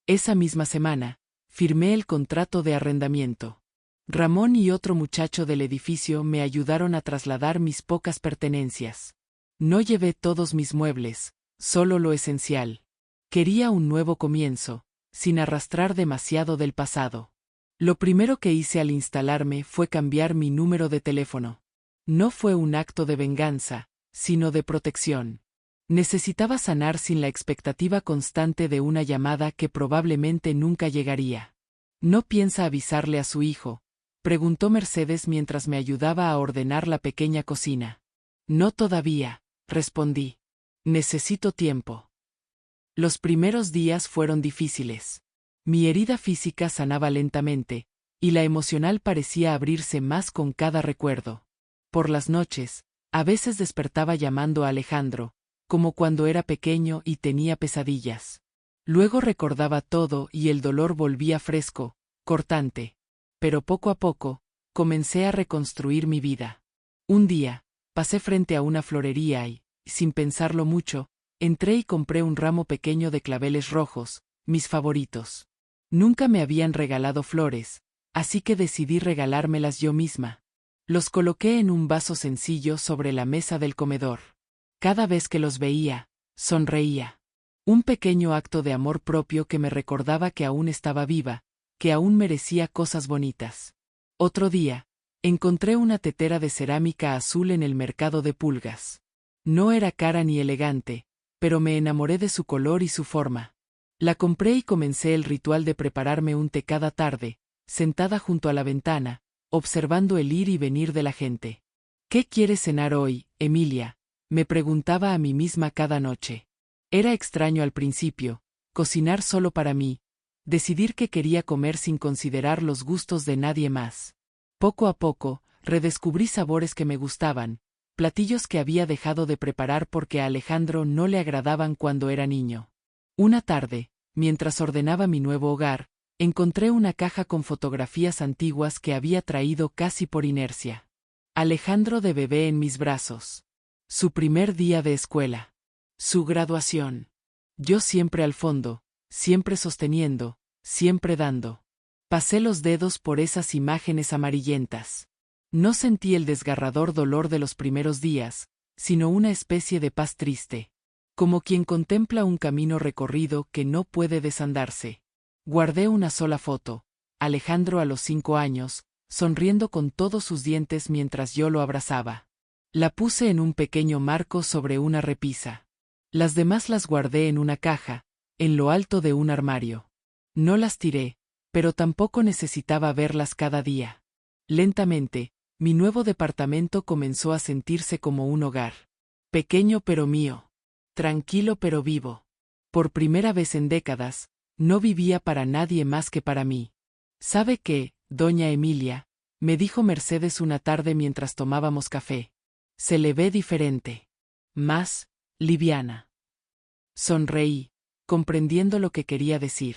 Esa misma semana, firmé el contrato de arrendamiento. Ramón y otro muchacho del edificio me ayudaron a trasladar mis pocas pertenencias. No llevé todos mis muebles, solo lo esencial. Quería un nuevo comienzo, sin arrastrar demasiado del pasado. Lo primero que hice al instalarme fue cambiar mi número de teléfono. No fue un acto de venganza, sino de protección. Necesitaba sanar sin la expectativa constante de una llamada que probablemente nunca llegaría. ¿No piensa avisarle a su hijo?, preguntó Mercedes mientras me ayudaba a ordenar la pequeña cocina. No todavía, respondí. Necesito tiempo. Los primeros días fueron difíciles. Mi herida física sanaba lentamente, y la emocional parecía abrirse más con cada recuerdo. Por las noches, a veces despertaba llamando a Alejandro, como cuando era pequeño y tenía pesadillas. Luego recordaba todo y el dolor volvía fresco, cortante. Pero poco a poco, comencé a reconstruir mi vida. Un día, pasé frente a una florería y, sin pensarlo mucho, entré y compré un ramo pequeño de claveles rojos, mis favoritos. Nunca me habían regalado flores, así que decidí regalármelas yo misma. Los coloqué en un vaso sencillo sobre la mesa del comedor. Cada vez que los veía, sonreía. Un pequeño acto de amor propio que me recordaba que aún estaba viva, que aún merecía cosas bonitas. Otro día, encontré una tetera de cerámica azul en el mercado de pulgas. No era cara ni elegante, pero me enamoré de su color y su forma. La compré y comencé el ritual de prepararme un té cada tarde, sentada junto a la ventana, observando el ir y venir de la gente. ¿Qué quieres cenar hoy, Emilia?, me preguntaba a mí misma cada noche. Era extraño al principio, cocinar solo para mí, decidir qué quería comer sin considerar los gustos de nadie más. Poco a poco, redescubrí sabores que me gustaban, platillos que había dejado de preparar porque a Alejandro no le agradaban cuando era niño. Una tarde, mientras ordenaba mi nuevo hogar, encontré una caja con fotografías antiguas que había traído casi por inercia. Alejandro de bebé en mis brazos. Su primer día de escuela. Su graduación. Yo siempre al fondo, siempre sosteniendo, siempre dando. Pasé los dedos por esas imágenes amarillentas. No sentí el desgarrador dolor de los primeros días, sino una especie de paz triste. Como quien contempla un camino recorrido que no puede desandarse. Guardé una sola foto, Alejandro a los 5 años, sonriendo con todos sus dientes mientras yo lo abrazaba. La puse en un pequeño marco sobre una repisa. Las demás las guardé en una caja, en lo alto de un armario. No las tiré, pero tampoco necesitaba verlas cada día. Lentamente, mi nuevo departamento comenzó a sentirse como un hogar. Pequeño pero mío. Tranquilo pero vivo. Por primera vez en décadas, no vivía para nadie más que para mí. ¿Sabe qué, doña Emilia?, me dijo Mercedes una tarde mientras tomábamos café. Se le ve diferente. Más liviana. Sonreí, comprendiendo lo que quería decir.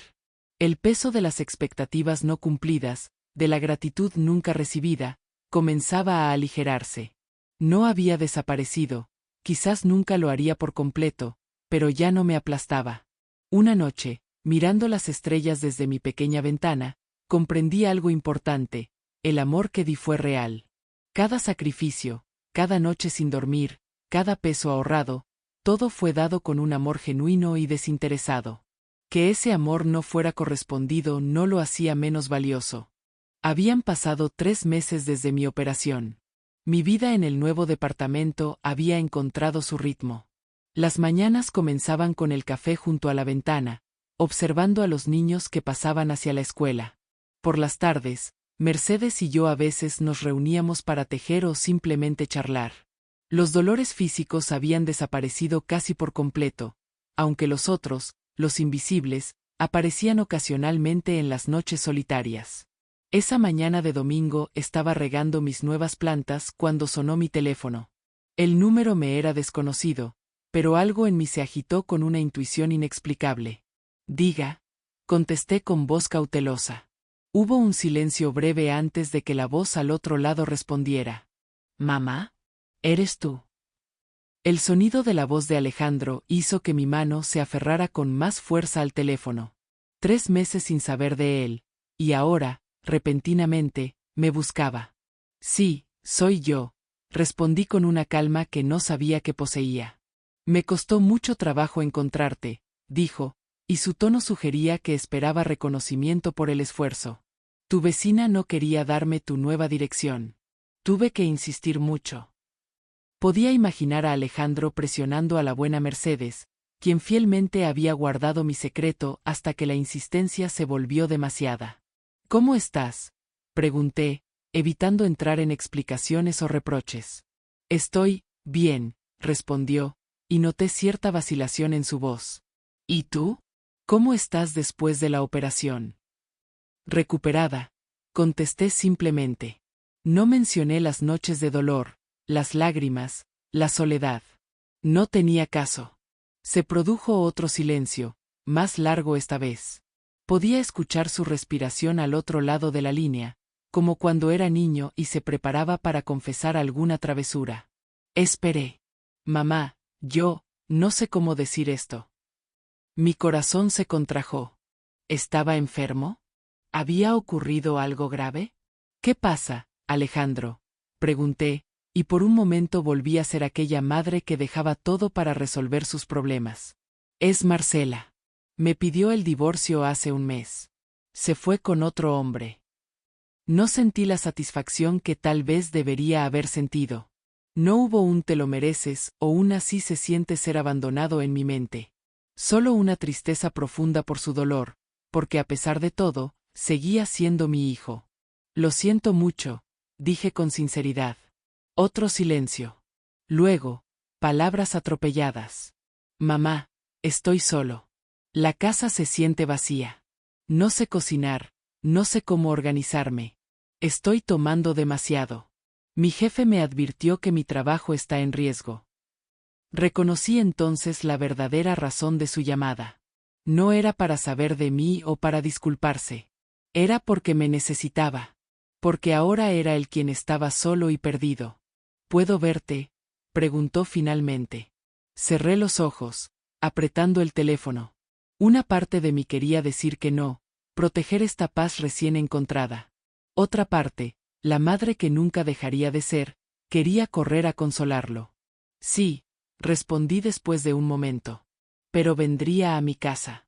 El peso de las expectativas no cumplidas, de la gratitud nunca recibida, comenzaba a aligerarse. No había desaparecido, quizás nunca lo haría por completo, pero ya no me aplastaba. Una noche, mirando las estrellas desde mi pequeña ventana, comprendí algo importante: el amor que di fue real. Cada sacrificio, cada noche sin dormir, cada peso ahorrado, todo fue dado con un amor genuino y desinteresado. Que ese amor no fuera correspondido no lo hacía menos valioso. Habían pasado 3 meses desde mi operación. Mi vida en el nuevo departamento había encontrado su ritmo. Las mañanas comenzaban con el café junto a la ventana, observando a los niños que pasaban hacia la escuela. Por las tardes, Mercedes y yo a veces nos reuníamos para tejer o simplemente charlar. Los dolores físicos habían desaparecido casi por completo, aunque los otros, los invisibles, aparecían ocasionalmente en las noches solitarias. Esa mañana de domingo estaba regando mis nuevas plantas cuando sonó mi teléfono. El número me era desconocido, pero algo en mí se agitó con una intuición inexplicable. Diga, contesté con voz cautelosa. Hubo un silencio breve antes de que la voz al otro lado respondiera. ¿Mamá? ¿Eres tú? El sonido de la voz de Alejandro hizo que mi mano se aferrara con más fuerza al teléfono. 3 meses sin saber de él, y ahora, repentinamente, me buscaba. Sí, soy yo, respondí con una calma que no sabía que poseía. Me costó mucho trabajo encontrarte, dijo, y su tono sugería que esperaba reconocimiento por el esfuerzo. Tu vecina no quería darme tu nueva dirección. Tuve que insistir mucho. Podía imaginar a Alejandro presionando a la buena Mercedes, quien fielmente había guardado mi secreto hasta que la insistencia se volvió demasiada. ¿Cómo estás?, pregunté, evitando entrar en explicaciones o reproches. Estoy bien, respondió, y noté cierta vacilación en su voz. ¿Y tú? ¿Cómo estás después de la operación? Recuperada, contesté simplemente. No mencioné las noches de dolor, las lágrimas, la soledad. No tenía caso. Se produjo otro silencio, más largo esta vez. Podía escuchar su respiración al otro lado de la línea, como cuando era niño y se preparaba para confesar alguna travesura. Esperé. Mamá, Yo, no sé cómo decir esto. Mi corazón se contrajo. ¿Estaba enfermo? ¿Había ocurrido algo grave? ¿Qué pasa, Alejandro? Pregunté, y por un momento volví a ser aquella madre que dejaba todo para resolver sus problemas. Es Marcela. Me pidió el divorcio hace un mes. Se fue con otro hombre. No sentí la satisfacción que tal vez debería haber sentido. No hubo un te lo mereces o un así se siente ser abandonado en mi mente. Solo una tristeza profunda por su dolor, porque a pesar de todo, seguía siendo mi hijo. Lo siento mucho, dije con sinceridad. Otro silencio. Luego, palabras atropelladas. Mamá, estoy solo. La casa se siente vacía. No sé cocinar, no sé cómo organizarme. Estoy tomando demasiado. Mi jefe me advirtió que mi trabajo está en riesgo. Reconocí entonces la verdadera razón de su llamada. No era para saber de mí o para disculparse. Era porque me necesitaba. Porque ahora era él quien estaba solo y perdido. ¿Puedo verte?, preguntó finalmente. Cerré los ojos, apretando el teléfono. Una parte de mí quería decir que no, proteger esta paz recién encontrada. Otra parte, la madre que nunca dejaría de ser, quería correr a consolarlo. Sí, respondí después de un momento. Pero vendría a mi casa.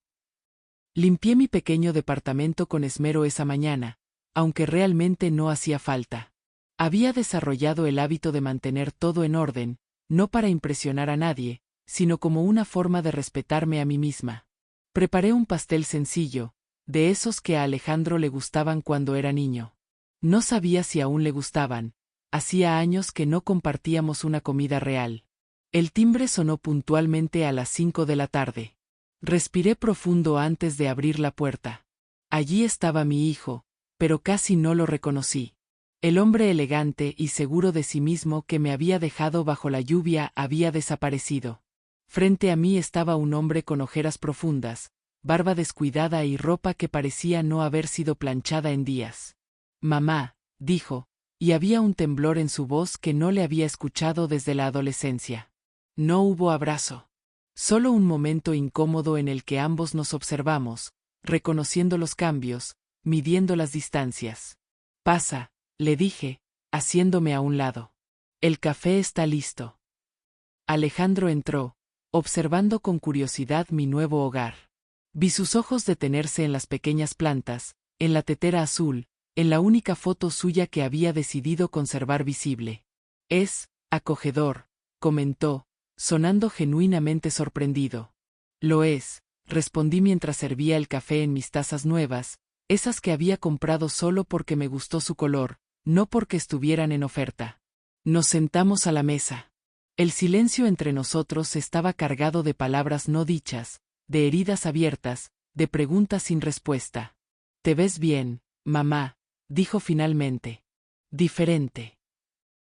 Limpié mi pequeño departamento con esmero esa mañana, aunque realmente no hacía falta. Había desarrollado el hábito de mantener todo en orden, no para impresionar a nadie, sino como una forma de respetarme a mí misma. Preparé un pastel sencillo, de esos que a Alejandro le gustaban cuando era niño. No sabía si aún le gustaban, hacía años que no compartíamos una comida real. El timbre sonó puntualmente a las 5 de la tarde. Respiré profundo antes de abrir la puerta. Allí estaba mi hijo, pero casi no lo reconocí. El hombre elegante y seguro de sí mismo que me había dejado bajo la lluvia había desaparecido. Frente a mí estaba un hombre con ojeras profundas, barba descuidada y ropa que parecía no haber sido planchada en días. Mamá, dijo, y había un temblor en su voz que no le había escuchado desde la adolescencia. No hubo abrazo. Solo un momento incómodo en el que ambos nos observamos, reconociendo los cambios, midiendo las distancias. Pasa, le dije, haciéndome a un lado. El café está listo. Alejandro entró, observando con curiosidad mi nuevo hogar. Vi sus ojos detenerse en las pequeñas plantas, en la tetera azul, en la única foto suya que había decidido conservar visible. Es acogedor, comentó, sonando genuinamente sorprendido. Lo es, respondí mientras servía el café en mis tazas nuevas, esas que había comprado solo porque me gustó su color, no porque estuvieran en oferta. Nos sentamos a la mesa. El silencio entre nosotros estaba cargado de palabras no dichas, de heridas abiertas, de preguntas sin respuesta. «Te ves bien, mamá», dijo finalmente. «Diferente».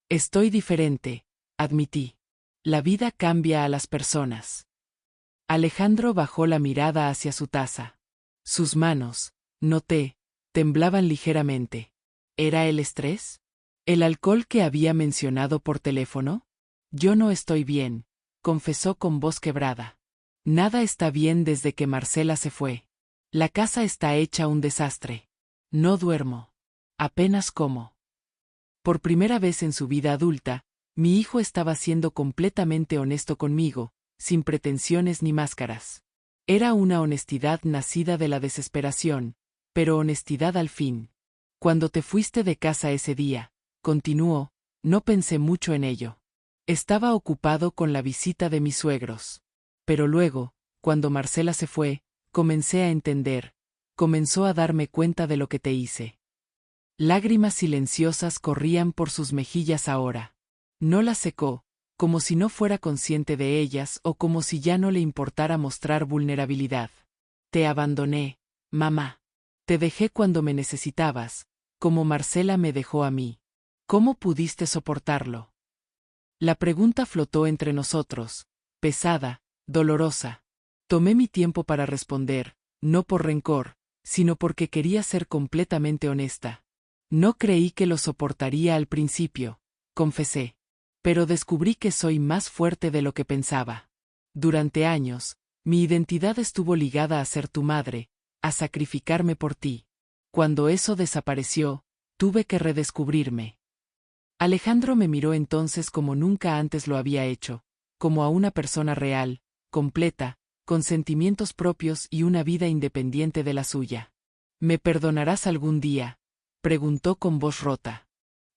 «Estoy diferente», admití. «La vida cambia a las personas». Alejandro bajó la mirada hacia su taza. Sus manos, noté, temblaban ligeramente. ¿Era el estrés? ¿El alcohol que había mencionado por teléfono? Yo no estoy bien, confesó con voz quebrada. Nada está bien desde que Marcela se fue. La casa está hecha un desastre. No duermo. Apenas como. Por primera vez en su vida adulta, mi hijo estaba siendo completamente honesto conmigo, sin pretensiones ni máscaras. Era una honestidad nacida de la desesperación, pero honestidad al fin. Cuando te fuiste de casa ese día, continuó, no pensé mucho en ello. Estaba ocupado con la visita de mis suegros. Pero luego, cuando Marcela se fue, comencé a entender, comenzó a darme cuenta de lo que te hice. Lágrimas silenciosas corrían por sus mejillas ahora. No las secó, como si no fuera consciente de ellas o como si ya no le importara mostrar vulnerabilidad. Te abandoné, mamá. Te dejé cuando me necesitabas, como Marcela me dejó a mí. ¿Cómo pudiste soportarlo? La pregunta flotó entre nosotros, pesada, dolorosa. Tomé mi tiempo para responder, no por rencor, sino porque quería ser completamente honesta. No creí que lo soportaría al principio, confesé. Pero descubrí que soy más fuerte de lo que pensaba. Durante años, mi identidad estuvo ligada a ser tu madre, a sacrificarme por ti. Cuando eso desapareció, tuve que redescubrirme. Alejandro me miró entonces como nunca antes lo había hecho, como a una persona real, completa, con sentimientos propios y una vida independiente de la suya. ¿Me perdonarás algún día?, preguntó con voz rota.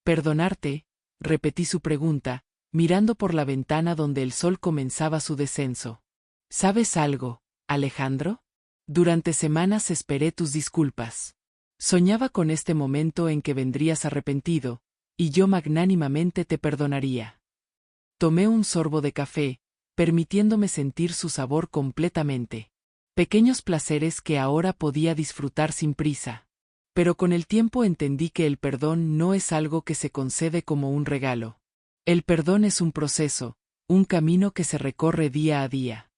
¿Perdonarte?, repetí su pregunta, mirando por la ventana donde el sol comenzaba su descenso. ¿Sabes algo, Alejandro? Durante semanas esperé tus disculpas. Soñaba con este momento en que vendrías arrepentido, y yo magnánimamente te perdonaría. Tomé un sorbo de café, permitiéndome sentir su sabor completamente. Pequeños placeres que ahora podía disfrutar sin prisa. Pero con el tiempo entendí que el perdón no es algo que se concede como un regalo. El perdón es un proceso, un camino que se recorre día a día.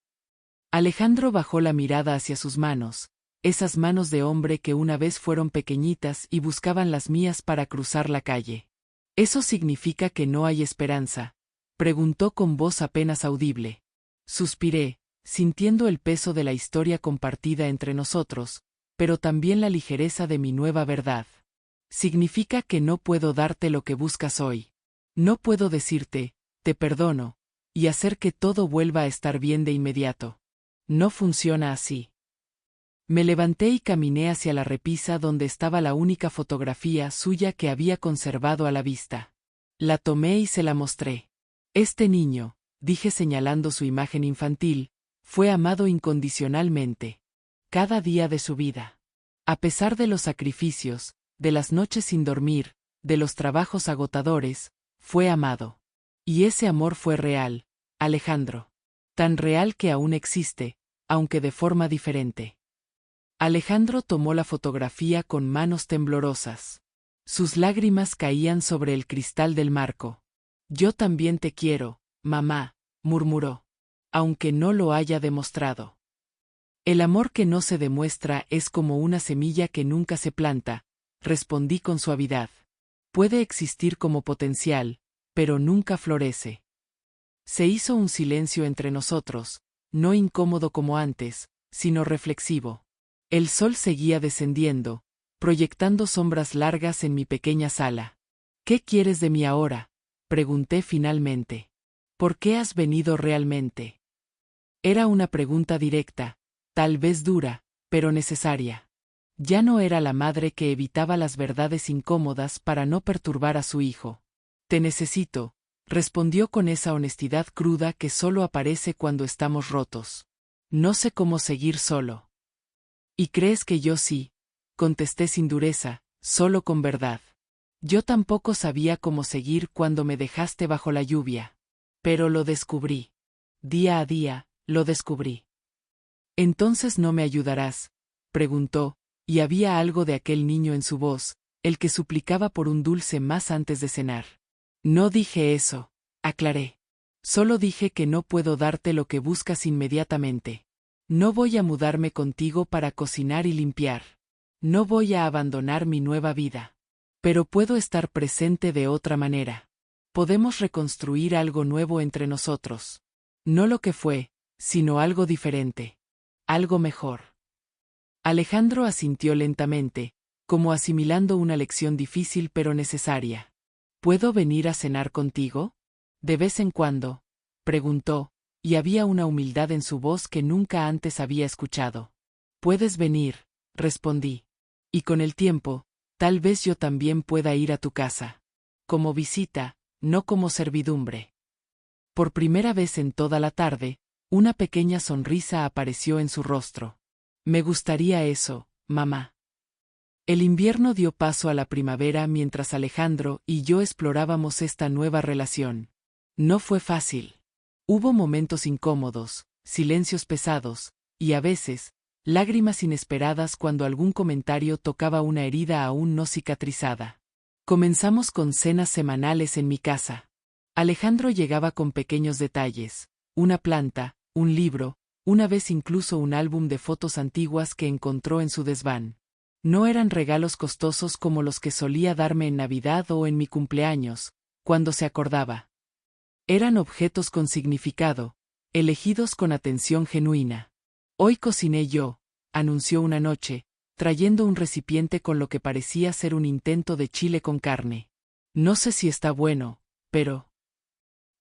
Alejandro bajó la mirada hacia sus manos, esas manos de hombre que una vez fueron pequeñitas y buscaban las mías para cruzar la calle. ¿Eso significa que no hay esperanza?, preguntó con voz apenas audible. Suspiré, sintiendo el peso de la historia compartida entre nosotros, pero también la ligereza de mi nueva verdad. Significa que no puedo darte lo que buscas hoy. No puedo decirte, te perdono, y hacer que todo vuelva a estar bien de inmediato. No funciona así. Me levanté y caminé hacia la repisa donde estaba la única fotografía suya que había conservado a la vista. La tomé y se la mostré. Este niño, dije señalando su imagen infantil, fue amado incondicionalmente. Cada día de su vida. A pesar de los sacrificios, de las noches sin dormir, de los trabajos agotadores, fue amado. Y ese amor fue real, Alejandro. Tan real que aún existe, aunque de forma diferente. Alejandro tomó la fotografía con manos temblorosas. Sus lágrimas caían sobre el cristal del marco. Yo también te quiero, mamá, murmuró. Aunque no lo haya demostrado. El amor que no se demuestra es como una semilla que nunca se planta, respondí con suavidad. Puede existir como potencial, pero nunca florece. Se hizo un silencio entre nosotros, no incómodo como antes, sino reflexivo. El sol seguía descendiendo, proyectando sombras largas en mi pequeña sala. ¿Qué quieres de mí ahora?, pregunté finalmente. ¿Por qué has venido realmente? Era una pregunta directa, tal vez dura, pero necesaria. Ya no era la madre que evitaba las verdades incómodas para no perturbar a su hijo. Te necesito, respondió con esa honestidad cruda que solo aparece cuando estamos rotos. No sé cómo seguir solo. ¿Y crees que yo sí?, contesté sin dureza, solo con verdad. Yo tampoco sabía cómo seguir cuando me dejaste bajo la lluvia. Pero lo descubrí. Día a día, lo descubrí. ¿Entonces no me ayudarás?, preguntó, y había algo de aquel niño en su voz, el que suplicaba por un dulce más antes de cenar. No dije eso, aclaré. Solo dije que no puedo darte lo que buscas inmediatamente. No voy a mudarme contigo para cocinar y limpiar. No voy a abandonar mi nueva vida. Pero puedo estar presente de otra manera. Podemos reconstruir algo nuevo entre nosotros. No lo que fue, sino algo diferente. Algo mejor. Alejandro asintió lentamente, como asimilando una lección difícil pero necesaria. ¿Puedo venir a cenar contigo? ¿De vez en cuando?, preguntó, y había una humildad en su voz que nunca antes había escuchado. Puedes venir, respondí. Y con el tiempo, tal vez yo también pueda ir a tu casa. Como visita, no como servidumbre. Por primera vez en toda la tarde, una pequeña sonrisa apareció en su rostro. Me gustaría eso, mamá. El invierno dio paso a la primavera mientras Alejandro y yo explorábamos esta nueva relación. No fue fácil. Hubo momentos incómodos, silencios pesados, y a veces, lágrimas inesperadas cuando algún comentario tocaba una herida aún no cicatrizada. Comenzamos con cenas semanales en mi casa. Alejandro llegaba con pequeños detalles, una planta, un libro, una vez incluso un álbum de fotos antiguas que encontró en su desván. No eran regalos costosos como los que solía darme en Navidad o en mi cumpleaños, cuando se acordaba. Eran objetos con significado, elegidos con atención genuina. Hoy cociné yo, anunció una noche, trayendo un recipiente con lo que parecía ser un intento de chile con carne. No sé si está bueno, pero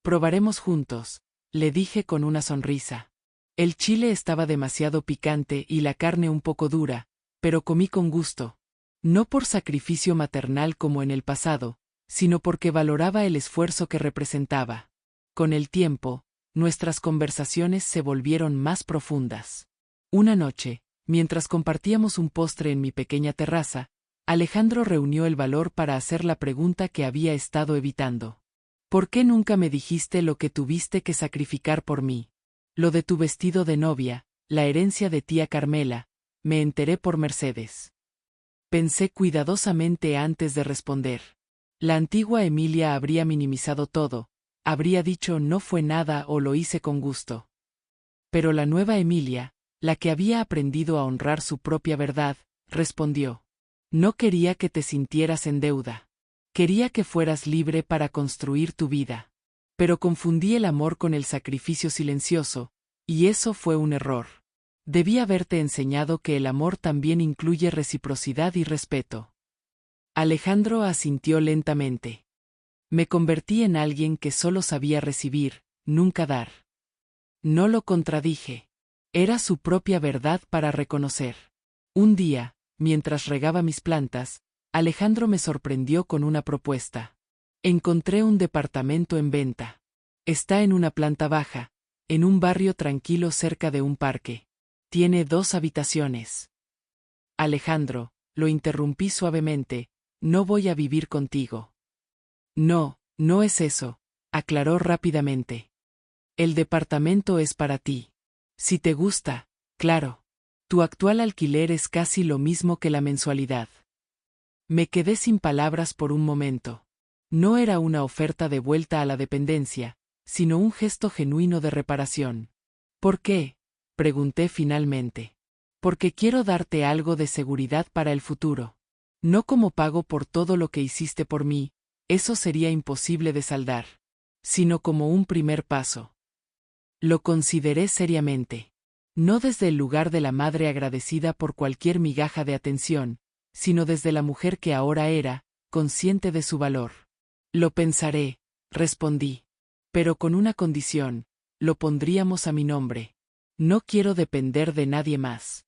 probaremos juntos, le dije con una sonrisa. El chile estaba demasiado picante y la carne un poco dura, pero comí con gusto. No por sacrificio maternal como en el pasado, sino porque valoraba el esfuerzo que representaba. Con el tiempo, nuestras conversaciones se volvieron más profundas. Una noche, mientras compartíamos un postre en mi pequeña terraza, Alejandro reunió el valor para hacer la pregunta que había estado evitando. ¿Por qué nunca me dijiste lo que tuviste que sacrificar por mí? Lo de tu vestido de novia, la herencia de tía Carmela, me enteré por Mercedes. Pensé cuidadosamente antes de responder. La antigua Emilia habría minimizado todo, habría dicho no fue nada o lo hice con gusto. Pero la nueva Emilia, la que había aprendido a honrar su propia verdad, respondió. No quería que te sintieras en deuda. Quería que fueras libre para construir tu vida. Pero confundí el amor con el sacrificio silencioso, y eso fue un error. Debí haberte enseñado que el amor también incluye reciprocidad y respeto. Alejandro asintió lentamente. Me convertí en alguien que solo sabía recibir, nunca dar. No lo contradije. Era su propia verdad para reconocer. Un día, mientras regaba mis plantas, Alejandro me sorprendió con una propuesta. Encontré un departamento en venta. Está en una planta baja, en un barrio tranquilo cerca de un parque. Tiene 2 habitaciones. Alejandro, lo interrumpí suavemente, no voy a vivir contigo. No, no es eso, aclaró rápidamente. El departamento es para ti. Si te gusta, claro. Tu actual alquiler es casi lo mismo que la mensualidad. Me quedé sin palabras por un momento. No era una oferta de vuelta a la dependencia, sino un gesto genuino de reparación. ¿Por qué? Pregunté finalmente. Porque quiero darte algo de seguridad para el futuro. No como pago por todo lo que hiciste por mí, eso sería imposible de saldar, sino como un primer paso. Lo consideré seriamente. No desde el lugar de la madre agradecida por cualquier migaja de atención, sino desde la mujer que ahora era, consciente de su valor. Lo pensaré, respondí. Pero con una condición, lo pondríamos a mi nombre. No quiero depender de nadie más.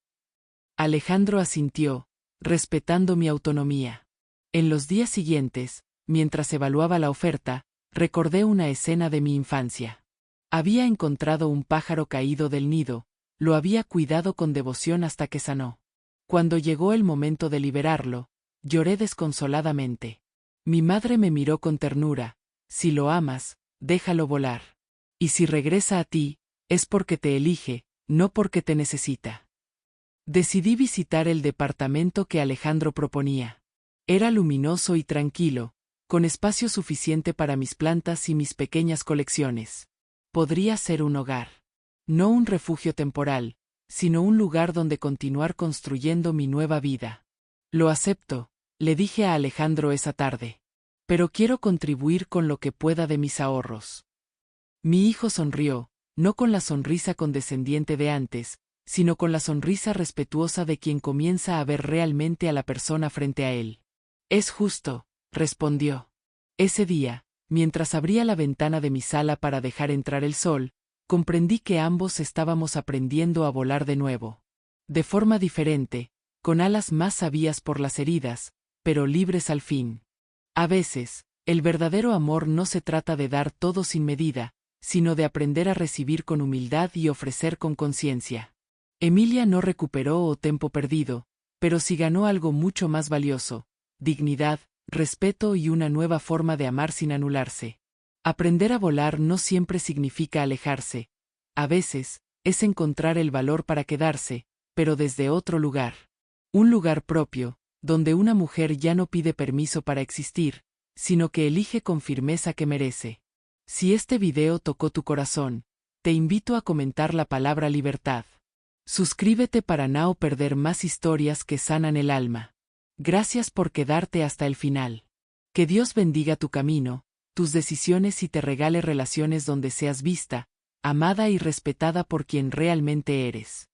Alejandro asintió, respetando mi autonomía. En los días siguientes, mientras evaluaba la oferta, recordé una escena de mi infancia. Había encontrado un pájaro caído del nido, lo había cuidado con devoción hasta que sanó. Cuando llegó el momento de liberarlo, lloré desconsoladamente. Mi madre me miró con ternura, si lo amas, déjalo volar. Y si regresa a ti, es porque te elige, no porque te necesita. Decidí visitar el departamento que Alejandro proponía. Era luminoso y tranquilo, con espacio suficiente para mis plantas y mis pequeñas colecciones. Podría ser un hogar. No un refugio temporal, sino un lugar donde continuar construyendo mi nueva vida. Lo acepto, le dije a Alejandro esa tarde. Pero quiero contribuir con lo que pueda de mis ahorros. Mi hijo sonrió, no con la sonrisa condescendiente de antes, sino con la sonrisa respetuosa de quien comienza a ver realmente a la persona frente a él. Es justo, respondió. Ese día, mientras abría la ventana de mi sala para dejar entrar el sol, comprendí que ambos estábamos aprendiendo a volar de nuevo. De forma diferente, con alas más sabias por las heridas, pero libres al fin. A veces, el verdadero amor no se trata de dar todo sin medida, sino de aprender a recibir con humildad y ofrecer con conciencia. Emilia no recuperó tiempo perdido, pero sí ganó algo mucho más valioso: dignidad, respeto y una nueva forma de amar sin anularse. Aprender a volar no siempre significa alejarse. A veces, es encontrar el valor para quedarse, pero desde otro lugar. Un lugar propio, donde una mujer ya no pide permiso para existir, sino que elige con firmeza que merece. Si este video tocó tu corazón, te invito a comentar la palabra libertad. Suscríbete para no perder más historias que sanan el alma. Gracias por quedarte hasta el final. Que Dios bendiga tu camino, tus decisiones y te regale relaciones donde seas vista, amada y respetada por quien realmente eres.